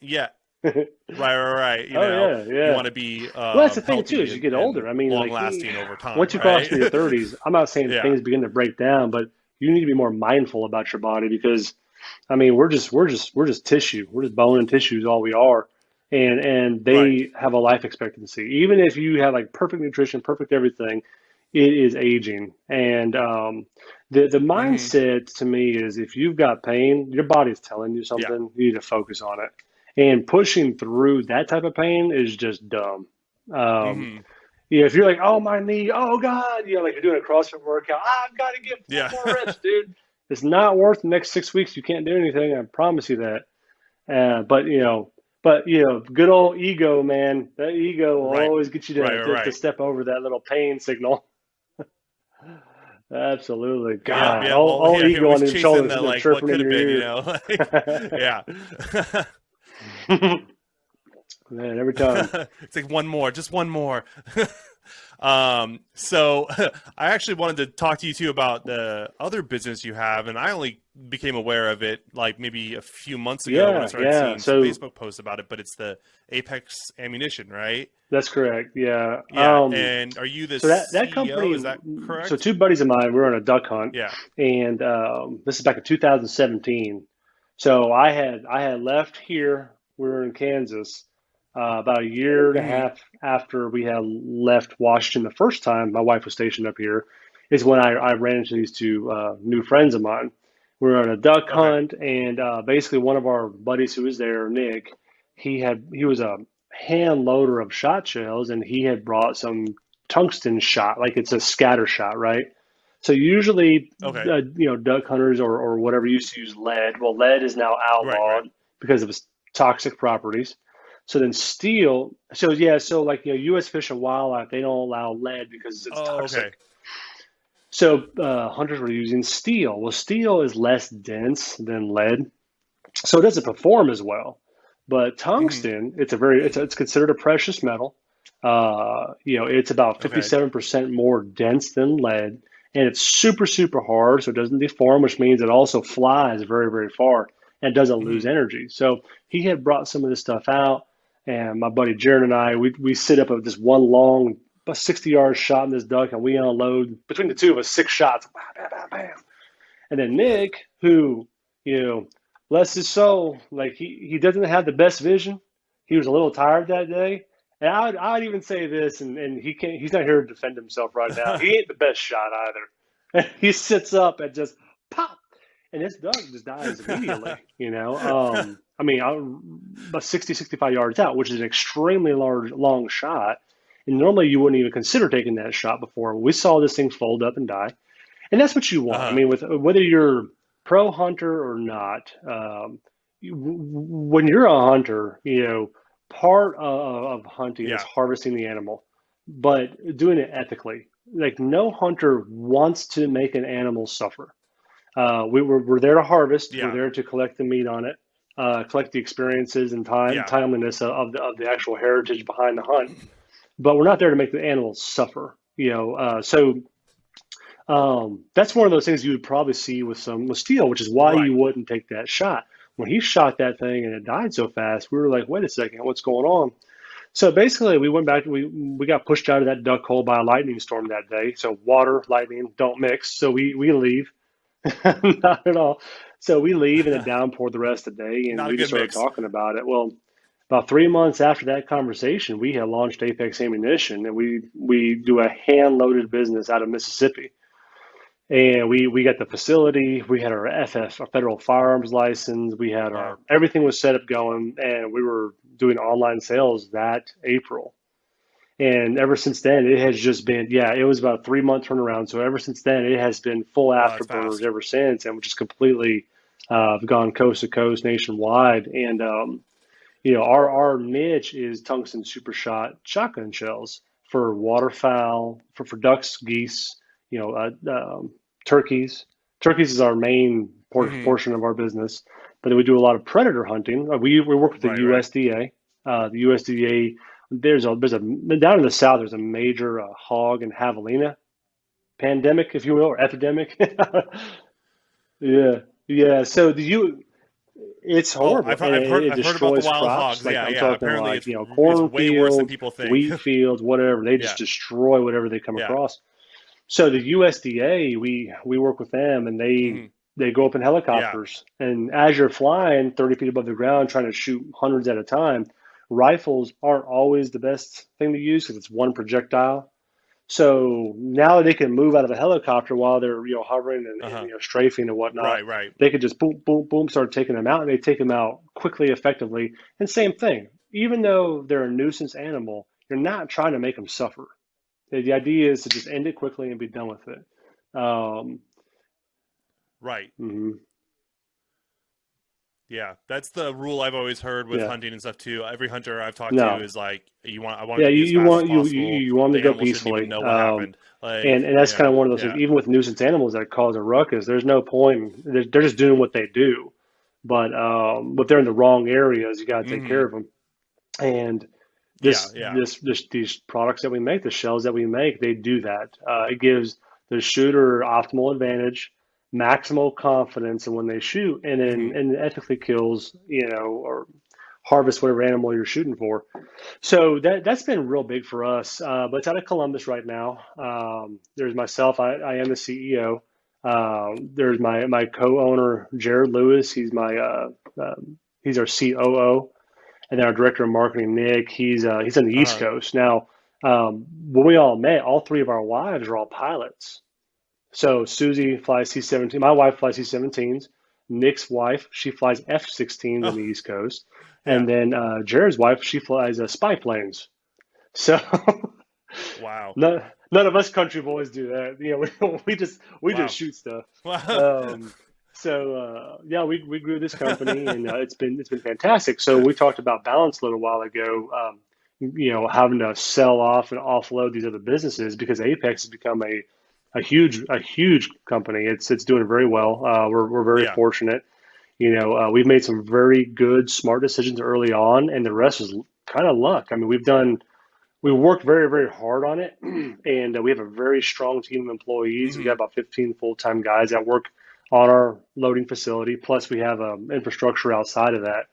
yeah, Oh right. yeah, You yeah. want to be Well, that's the thing too. healthy As you get and older, I mean, long like lasting over time, once you cross right? into your 30s, I'm not saying Yeah, things begin to break down, but you need to be more mindful about your body because, I mean, we're just tissue. We're just bone and tissue is all we are, and right. they have a life expectancy. Even if you have like perfect nutrition, perfect everything, it is aging. And the hmm mindset to me is if you've got pain, your body's telling you Yeah. something. You need to focus on it. And pushing through that type of pain is just dumb. Um, hmm if you're like, oh, my knee, oh, God, like you're doing a CrossFit workout, I've got to get four Yeah. more reps, dude. It's not worth the next 6 weeks. You can't do anything. I promise you that. But good old ego, man. That ego will Right. always get you Right. to, Right. to, to Right. step over that little pain signal. Absolutely. Yeah. God, Yeah. all, Well, all yeah. You're ego always on your chasing shoulders the sitting there like what chirping in could have your been, ear. yeah. Man, every time. It's like one more, just one more. So I actually wanted to talk to you too about the other business you have, and I only became aware of it like maybe a few months ago when I Yeah, started yeah. seeing some So Facebook posts about it. But it's the Apex Ammunition, right? that's correct. Yeah. Yeah. And are you the So that CEO? company, Is that so correct? two buddies of mine, we were on a duck hunt, Yeah. and this is back in 2017. So I had left here. We were in Kansas about a year and a hmm half after we had left Washington the first time. My wife was stationed up here. Is when I ran into these two new friends of mine. We were on a duck Okay. hunt, and basically one of our buddies who was there, Nick, he was a hand loader of shot shells, and he had brought some tungsten shot, like it's a scatter shot, right? So usually, Okay. duck hunters or whatever used to use lead. Well, lead is now Right. Right. outlawed because of its toxic properties. So then steel. So yeah. So like U.S. Fish and Wildlife, they don't allow lead because it's Oh, okay. toxic. So hunters were using steel. Well, steel is less dense than lead, so it doesn't perform as well. But hmm tungsten, it's considered a precious metal. It's about Okay. 57% more dense than lead, and it's super, super hard, so it doesn't deform, which means it also flies very, very far and doesn't lose hmm energy. So he had brought some of this stuff out, and my buddy Jared and I, we sit up at this one long, about 60-yard shot in this duck, and we unload between the two of us 6 shots, bam, bam, bam, bam. And then Nick, who, you know, bless his soul, like he doesn't have the best vision. He was a little tired that day. And I'd even say this, and he's not here to defend himself right now. He ain't the best shot either. He sits up and just pop, and this duck just dies immediately. I mean, about 60, 65 yards out, which is an extremely long shot. And normally you wouldn't even consider taking that shot before. We saw this thing fold up and die. And that's what you want. I Uh-huh. mean, with whether you're pro hunter or not, when you're a hunter, part of hunting is Yeah. harvesting the animal, but doing it ethically. Like no hunter wants to make an animal suffer. We're there to harvest. We're Yeah. there to collect the meat on it, collect the experiences and Yeah. timeliness of the actual heritage behind the hunt. But we're not there to make the animals suffer. That's one of those things you would probably see with steel, which is why Right. you wouldn't take that shot. When he shot that thing and it died so fast, we were like, wait a second, what's going on? So basically, we went back. We got pushed out of that duck hole by a lightning storm that day. So water, lightning don't mix. So we leave. Not at all. So we leave, and it downpoured the rest of the day, and Not a we just good started mix. talking about it. Well, about 3 months after that conversation, we had launched Apex Ammunition, and we do a hand loaded business out of Mississippi. And we got the facility, we had our FF, our federal firearms license, we had Wow. our everything was set up going, and we were doing online sales that April. And ever since then, it has just been, yeah, it was about a 3 month turnaround. So ever since then, it has been full Wow, that's afterburners fast. ever since, and we just completely gone coast to coast nationwide. And our niche is tungsten super shot shotgun shells for waterfowl, for ducks, geese, you know, turkeys. Turkeys is our main Hmm. portion of our business, but then we do a lot of predator hunting. We work with the Right, right. USDA. The USDA, there's a down in the south. There's a major hog and javelina pandemic, if you will, or epidemic. Yeah, yeah. So it's Oh, horrible, and I've heard about the destroys wild crops. cornfish. Like Yeah, I'm yeah. talking Apparently, like it's way worse than cornfield, people think. wheat fields, whatever. They just Yeah, destroy whatever they come yeah. across. So the USDA, we work with them, and Hmm. they go up in Yeah. helicopters, and as you're flying 30 feet above the ground, trying to shoot hundreds at a time, rifles aren't always the best thing to use because it's one projectile. So now they can move out of a helicopter while they're hovering Uh and huh. strafing and whatnot. Right, right. They could just boom boom boom start taking them out, and they take them out quickly, effectively. And same thing, even though they're a nuisance animal, you're not trying to make them suffer. The idea is to just end it quickly and be done with it. Um, Right. mhm, Yeah, that's the rule I've always heard with yeah, hunting and stuff too. Every hunter I've talked to no, is like, I want it yeah, to be as fast as you possible. want them The to go animal shouldn't even peacefully. know what happened. Like, And that's kind of one of those things. yeah. Even with nuisance animals that cause a ruckus, there's no point. They're just doing what they do. But they're in the wrong areas. You got to take care Hmm. of them. And Yeah, yeah. these products that we make, the shells that we make, they do that. It gives the shooter optimal advantage, maximal confidence in when they shoot, and then Hmm. and ethically kills, or harvest whatever animal you're shooting for. So that's been real big for us. But it's out of Columbus right now. There's myself. I am the CEO. There's my co-owner Jared Lewis. He's our COO, and then our director of marketing Nick. He's on the East Uh-huh. Coast now. When we all met, all three of our wives are all pilots. So Susie flies C-17. My wife flies C-17s. Nick's wife, she flies F-16s on Oh, the East Coast, yeah. and then Jared's wife, she flies spy planes. So Wow. none of us country boys do that. We just Wow. shoot stuff. Wow. Yeah, we grew this company, and it's been fantastic. So we talked about balance a little while ago. Having to sell off and offload these other businesses because Apex has become a huge company. It's doing very well. We're very Yeah. fortunate. We've made some very good, smart decisions early on, and the rest is kind of luck. I mean, we worked very, very hard on it, and we have a very strong team of employees. We got Hmm. about 15 full-time guys that work on our loading facility. Plus, we have infrastructure outside of that,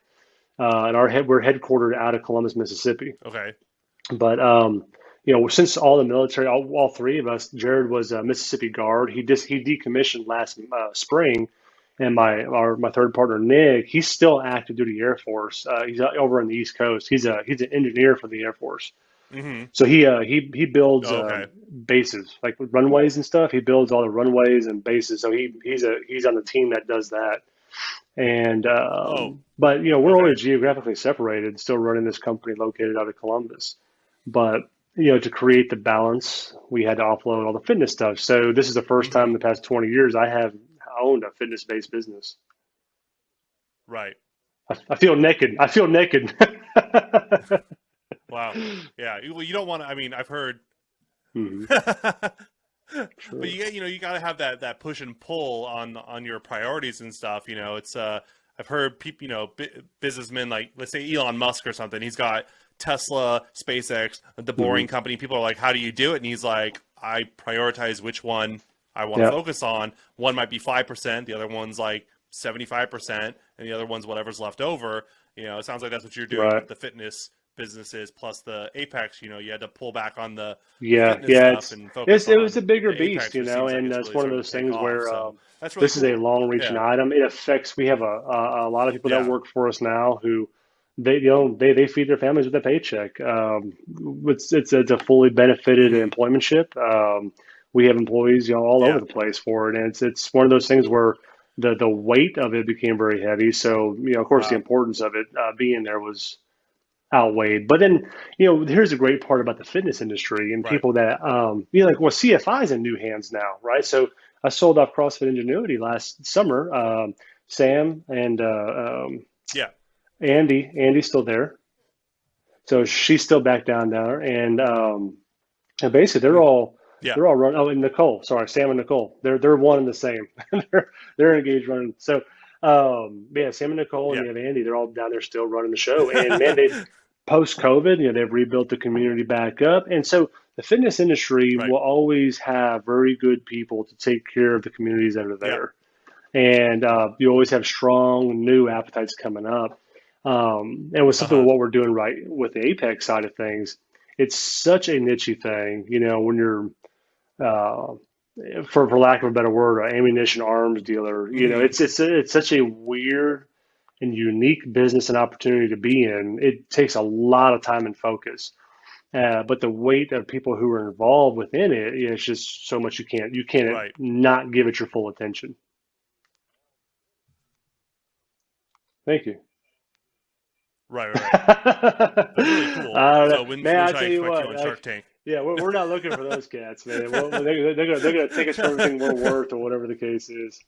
and we're headquartered out of Columbus, Mississippi. Okay. But since all the military, all three of us, Jared was a Mississippi Guard. He decommissioned last spring, and my third partner Nick, he's still active duty Air Force. He's over on the East Coast. He's an engineer for the Air Force. Hmm. So he builds Oh, okay. bases like runways and stuff. He builds all the runways and bases. So he's on the team that does that. And Oh, but we're okay. already geographically separated, still running this company located out of Columbus. But to create the balance, we had to offload all the fitness stuff. So this is the first time in Hmm. the past 20 years I have owned a fitness-based business. Right. I feel naked. I feel naked. Wow. Yeah. Well, you don't want to. I mean, I've heard. Mhm. But True. you got to have that push and pull on your priorities and stuff. It's I've heard people, businessmen like, let's say Elon Musk or something. He's got Tesla, SpaceX, the Hmm. Boring Company. People are like, how do you do it? And he's like, I prioritize which one I want to Yeah. focus on. One might be 5%, the other one's like 75%, and the other one's whatever's left over. It sounds like that's what you're doing Right. with the fitness businesses plus the Apex, you had to pull back on the Yeah, fitness yeah, stuff and focus it was a on bigger the beast, Apex, you which know, seems like and it's it's really one of starting to those take things off. where So that's really this is a cool. long-reaching Yeah. item. It affects. We have a lot of people that Yeah. work for us now who they feed their families with a paycheck. It's a fully benefited Hmm. employmentship. We have employees all over Yeah. the place for it, and it's one of those things where the weight of it became very heavy. So of course the Wow. importance of it being there was outweighed. But then, here's the great part about the fitness industry and Right. people that, like, well, CFI is in new hands now, right? So I sold off CrossFit Ingenuity last summer. Sam and Yeah. Andy's still there. So she's still back down there. And basically Mm. Yeah. they're all run. Oh, and Nicole, sorry, Sam and Nicole, they're one and the same. they're engaged running. So, yeah, Sam and Nicole, and Yeah. you have Andy. They're all down there still running the show. And man, they post COVID, they've rebuilt the community back up. And so the fitness industry Right. will always have very good people to take care of the communities that are Yeah. there. And you always have strong new appetites coming up. And with something Uh-huh. with what we're doing right with the Apex side of things, it's such a nichey thing, when you're, uh, for lack of a better word, an ammunition arms dealer. Hmm. It's such a weird and unique business and opportunity to be in. It takes a lot of time and focus. But the weight of people who are involved within it, it's just so much you can't Right. not give it your full attention. Thank you. Right. Right. Right. I That's really cool. don't know. So when Man, when I should I tell you expect you what, on Shark like, Tank? yeah, we're not looking for those cats, man. They're gonna take us for everything we're worth, or whatever the case is.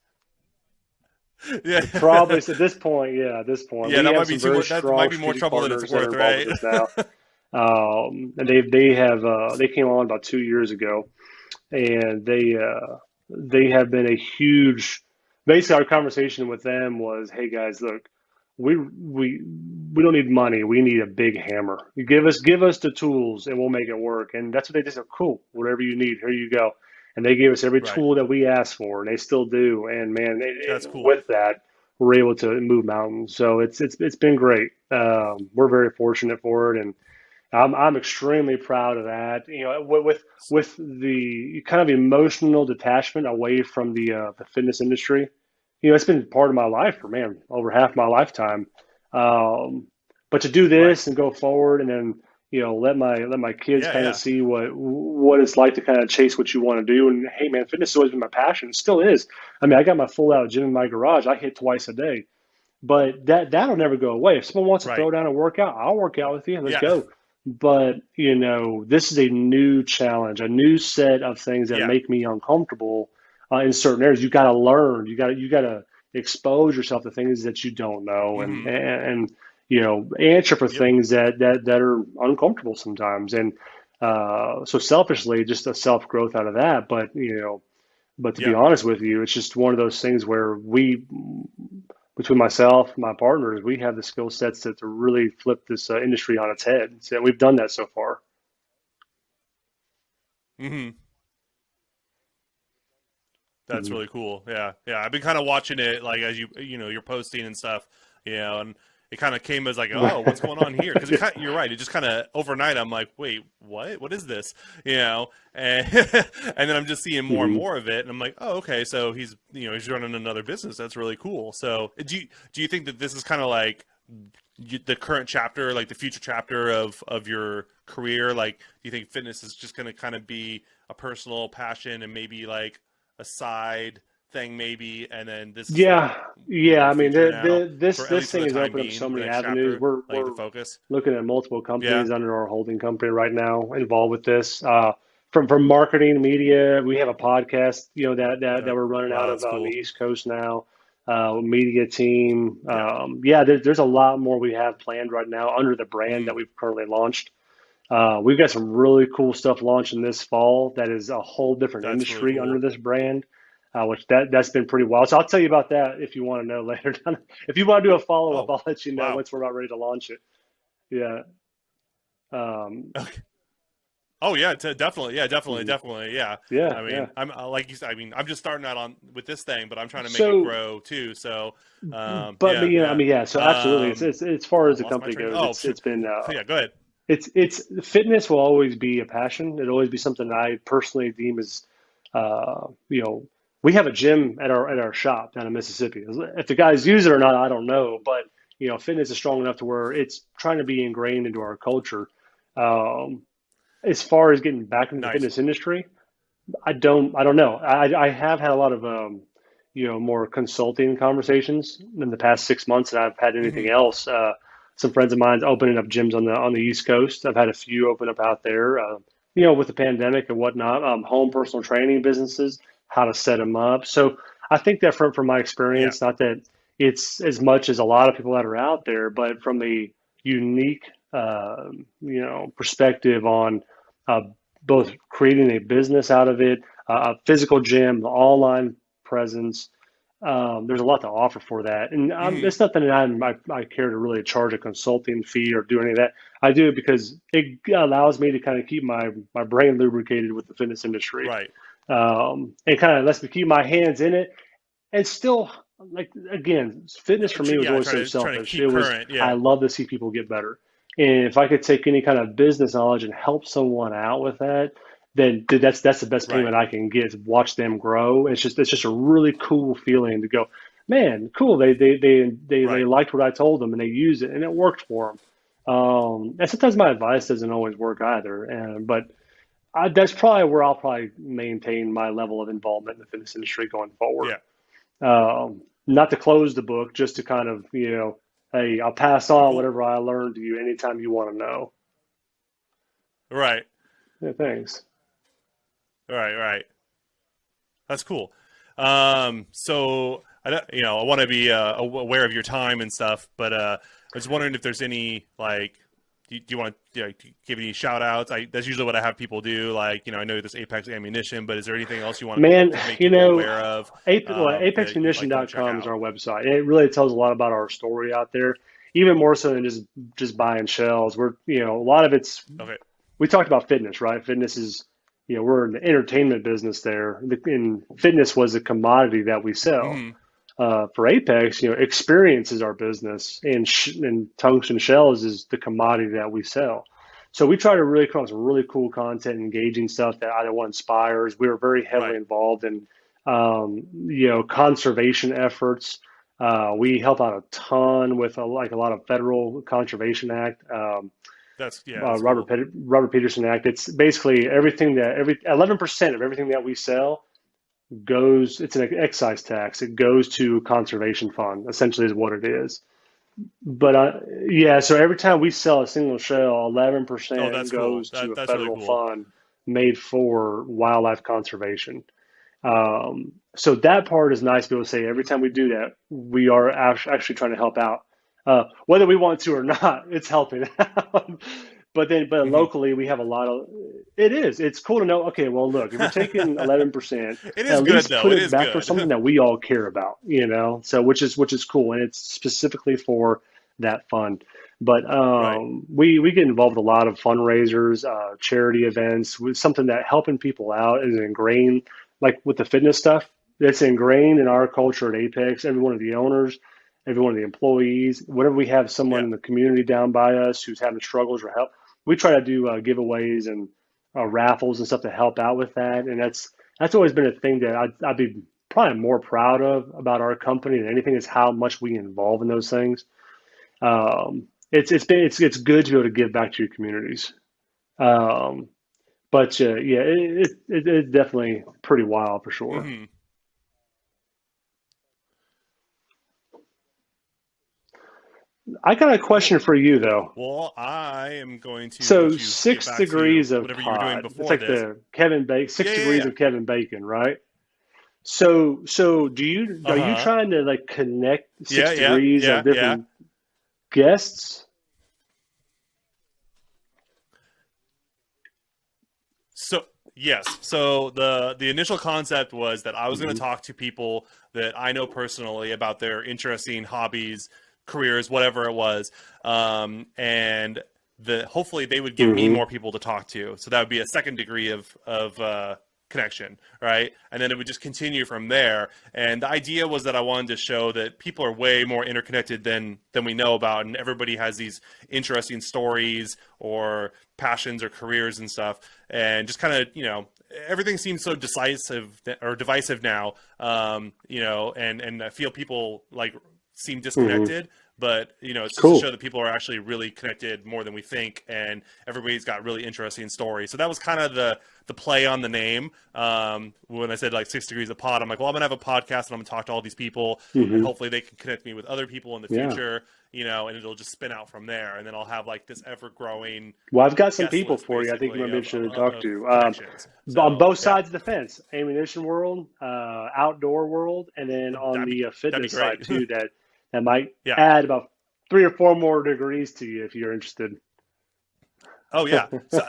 Yeah. Probably at this point, yeah, at this point, Yeah, we that have might be some too very much. That might strong be more strategic trouble than it's partners that are worth, involved right? with us now. And they came on about 2 years ago, and they have been a huge. Basically, our conversation with them was, "Hey guys, look, we don't need money. We need a big hammer. You give us the tools, and we'll make it work." And that's what they just said. Cool, whatever you need, here you go. And they gave us every Right. tool that we asked for, and they still do. And man, That's cool. with that, we're able to move mountains. So it's been great. We're very fortunate for it, and I'm extremely proud of that. With the kind of emotional detachment away from the fitness industry. It's been part of my life for, man, over half my lifetime. Um, but to do Right. this and go forward, and then let my kids Yeah. kind of Yeah. see what it's like to kind of chase what you want to do. And hey, man, fitness has always been my passion. It still is. I mean, I got my full out gym in my garage. I hit twice a day, but that'll never go away. If someone wants to Right. throw down a workout, I'll work out with you. Let's Yeah. go. But this is a new challenge, a new set of things that Yeah. make me uncomfortable in certain areas. You got to learn. You got to expose yourself to things that you don't know, and Hmm. and answer for Yep. things that are uncomfortable sometimes. And so selfishly, just a self growth out of that. But to be Yeah. honest with you, it's just one of those things where between myself, my partners, we have the skill sets to really flip this industry on its head. So we've done that so far. Hmm. That's Mhm. really cool. Yeah. Yeah. I've been kind of watching it, like as you're posting and stuff, and it kind of came as like, oh, what's going on here? Because you're right. It just kind of overnight, I'm like, wait, what? What is this? And and then I'm just seeing more and Mhm. more of it, and I'm like, oh, okay. So he's running another business. That's really cool. So do you think that this is kind of like the current chapter, like the future chapter of your career? Like, do you think fitness is just going to kind of be a personal passion and maybe like a side thing maybe, and then this is like Yeah, yeah. the I mean, future now this for at this least for thing the has time opened up so being, the many next avenues. chapter, We're like the we're focus. looking at multiple Yeah. companies under our holding company right now involved with this. From marketing, media, we have a podcast, that we're running Wow, out of that's on the cool. East Coast now. Media team. Yeah. Yeah, there's a lot more we have planned right now under the brand that Mm. we've currently launched. We've got some really cool stuff launching this fall that is a whole different That's really industry under cool. this brand, which that's been pretty wild. So I'll tell you about that if you want to know later. If you want to do a follow up, Oh, I'll let you know wow. once we're about ready to launch it. Yeah. Okay. Oh yeah, definitely. Yeah, definitely, Mhm. definitely. Yeah. Yeah, I yeah. mean, I'm like you said. I mean, I'm just starting out on with this thing, but I'm trying to make it So, grow too. So, but yeah, you know, I yeah. mean, yeah. So absolutely, it's as far I as the lost my company train. goes, Oh, sure. it's been Yeah, go ahead. it's fitness will always be a passion. It'll always be something I personally deem as, you know, we have a gym at our shop down in Mississippi. If the guys use it or not, I don't know. But you know, fitness is strong enough to where it's trying to be ingrained into our culture. Um, as far as getting back into the Nice. fitness industry, I don't know. I have had a lot of you know, more consulting conversations in the past 6 months than I've had anything Hmm. else. Some friends of mine's opening up gyms on the East Coast. I've had a few open up out there. You know, with the pandemic and whatnot, home personal training businesses, how to set them up. So I think that from my Yeah. experience, not that it's as much as a lot of people that are out there, but from a unique, you know, perspective on uh, both creating a business out of it, a physical gym, the online presence. There's a lot to offer for that, and Hmm. it's nothing that I care to really charge a consulting fee or do any of that. I do it because it allows me to kind of keep my brain lubricated with the fitness industry, Right. and kind of lets me keep my hands in it, and still like again, fitness for me was Yeah. always so Trying to selfish. keep It was current. I Yeah. love to see people get better, and if I could take any kind of business knowledge and help someone out with that, then that's the best Right. payment I can get to watch them grow. It's just a really cool feeling to go, man, cool. They Right. liked what I told them and they used it and it worked for them. And sometimes my advice doesn't always work either, but that's probably where I'll probably maintain my level of involvement in the fitness industry going forward. Yeah. Not to close the book, just to kind of, you know, hey, I'll pass on Cool. whatever I learned to you anytime you want to know. Right. Yeah, thanks. Right. Right. That's cool. So you know, I want to be aware of your time and stuff, but I was wondering if there's any like, do you want to give any shout outs? That's usually what I have people do. Like, you know, I know this Apex ammunition, but is there anything else you want Man, to make you people know, aware of that you'd like them to check ApexMunition.com is out? our website. And it really tells a lot about our story out there, even more so than just buying shells. We're, you know, a lot of it's Okay. we talked about fitness, right? Fitness is, you know, we're in the entertainment business there. And fitness was a commodity that we sell. Hmm. For Apex, you know, experience is our business, and tungsten shells is the commodity that we sell. So we try to really come up with really cool content, engaging stuff that either one inspires. We were very heavily Right. involved in, you know, conservation efforts. We help out a ton with like a lot of federal conservation act. That's cool. Robert Peterson Act. It's basically everything that every 11% of everything that we sell goes. It's an excise tax. It goes to conservation fund. Essentially, is what it is. But yeah, so every time we sell a single shell, Oh, 11% that's cool. goes to a That's really federal cool. fund made for wildlife conservation. So that part is nice to be able to say every time we do that, we are actually trying to help out. Whether we want to or not, it's helping out. But Hmm. locally, we have a lot of. It is. It's cool to know. Okay, well, look, if we're taking 11%, It is at good least though. put It it is back for good. something that we all care about. You know, so which is cool, and it's specifically for that fund. But Right. we get involved with a lot of fundraisers, charity events, with something that helping people out is ingrained, like with the fitness stuff. That's ingrained in our culture at Apex. Every one of the owners, every one of the employees, whenever we have someone Yeah. in the community down by us who's having struggles or help, we try to do giveaways and raffles and stuff to help out with that. And that's always been a thing that I'd be probably more proud of about our company than anything is how much we involve in those things. It's good to be able to give back to your communities. Um, but yeah, it's definitely pretty wild for sure. Hmm. I got a Cool. question for you Cool. though. Well, I am going to So let you get six back to degrees of whatever you were doing pod. It's before like this. the Kevin Bacon, Yeah, six yeah, degrees yeah. of Kevin Bacon, right? So do you Uh are you huh. trying to like connect Yeah, six yeah, degrees yeah, of yeah. different guests? So yes. So the initial concept was that I was going to Hmm. talk to people that I know personally about their interesting hobbies, careers, whatever it was, and hopefully they would give me more people to talk to. So that would be a second degree of connection, right? And then it would just continue from there. And the idea was that I wanted to show that people are way more interconnected than we know about, and everybody has these interesting stories or passions or careers and stuff. And just kind of, everything seems so decisive or divisive now, and I feel people like seem disconnected. But, it's just Cool. to show that people are actually really connected more than we think, and everybody's got really interesting stories. So that was kind of the play on the name. When I said like 6 Degrees a Pod, I'm like, well, I'm going to have a podcast and I'm going to talk to all these people, and hopefully they can connect me with other people in the future, and it'll just spin out from there. And then I'll have like this ever-growing. Well, I've got some guest people list, for you I think you might be basically, interested to talk to. connections. On both So, yeah, sides of the fence, ammunition world, outdoor world, and then on the that'd be fitness side great. too, that might Yeah. add about 3 or 4 more degrees to you if you're interested. Oh, yeah. So,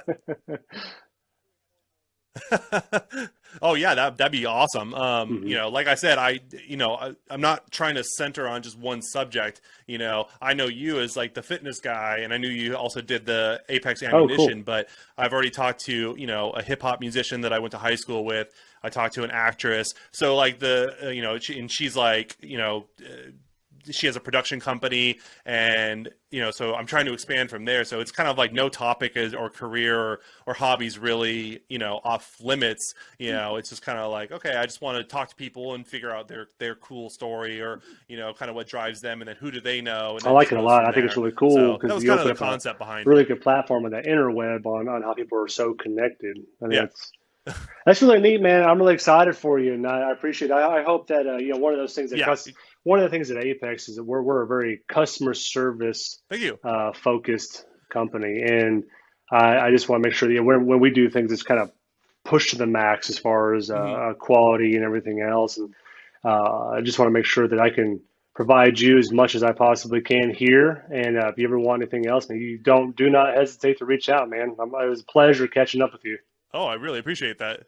oh yeah, that'd be awesome. Like I said, I'm not trying to center on just one subject. I know you as like the fitness guy, and I knew you also did the Apex ammunition, but I've already talked to, a hip hop musician that I went to high school with. I talked to an actress. So like she's like, she has a production company, and so I'm trying to expand from there. So it's kind of like no topic or career or hobbies really off limits. It's just kind of like, okay, I just want to talk to people and figure out their cool story, or kind of what drives them, and then who do they know. And I like it a lot. I think it's really cool because that was you kind of open the up concept behind really it. good platform on the interweb on how people are so connected. I mean, Yeah. that's really neat, man. I'm really excited for you, and I appreciate it. I hope that one of those things that one of the things at Apex is that we're a very customer service Thank you. Focused company, and I just want to make sure that when we do things, it's kind of pushed to the max as far as quality and everything else. And I just want to make sure that I can provide you as much as I possibly can here. And if you ever want anything else, you do not hesitate to reach out, man. It was a pleasure catching up with you. Oh, I really appreciate that.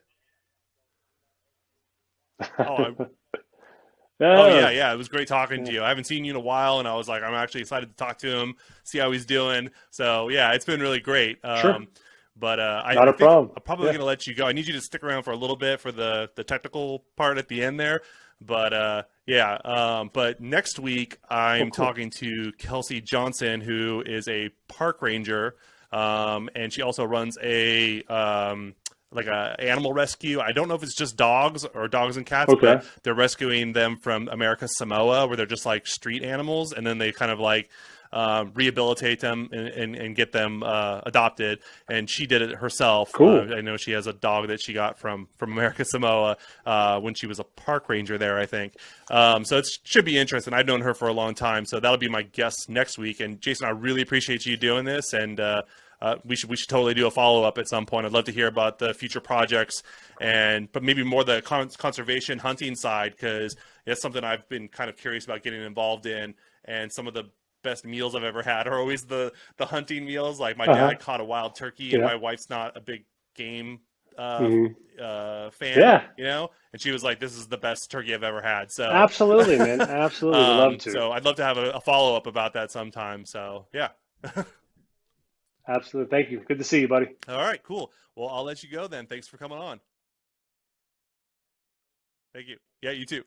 Oh, Oh yeah, it was great talking to you. I haven't seen you in a while, and I was like, I'm actually excited to talk to him, see how he's doing. So yeah, it's been really great. Sure. But I think problem. I'm probably going to let you go. I need you to stick around for a little bit for the technical part at the end there. But but next week I'm talking to Kelsey Johnson, who is a park ranger, and she also runs a like a animal rescue. I don't know if it's just dogs or dogs and cats, but they're rescuing them from America's Samoa, where they're just like street animals, and then they kind of like rehabilitate them and get them adopted. And she did it herself. Cool. I know she has a dog that she got from America's Samoa when she was a park ranger there, I think. So it should be interesting. I've known her for a long time, so that'll be my guest next week. And Jason, I really appreciate you doing this, and we should totally do a follow-up at some point. I'd love to hear about the future projects, but maybe more the conservation hunting side, because it's something I've been kind of curious about getting involved in. And some of the best meals I've ever had are always the hunting meals. Like my dad caught a wild turkey, and my wife's not a big game fan, and she was like, this is the best turkey I've ever had. So absolutely, man. Absolutely. Would love to. So I'd love to have a follow-up about that sometime. So yeah. Absolutely. Thank you. Good to see you, buddy. All right, cool. Well, I'll let you go then. Thanks for coming on. Thank you. Yeah, you too.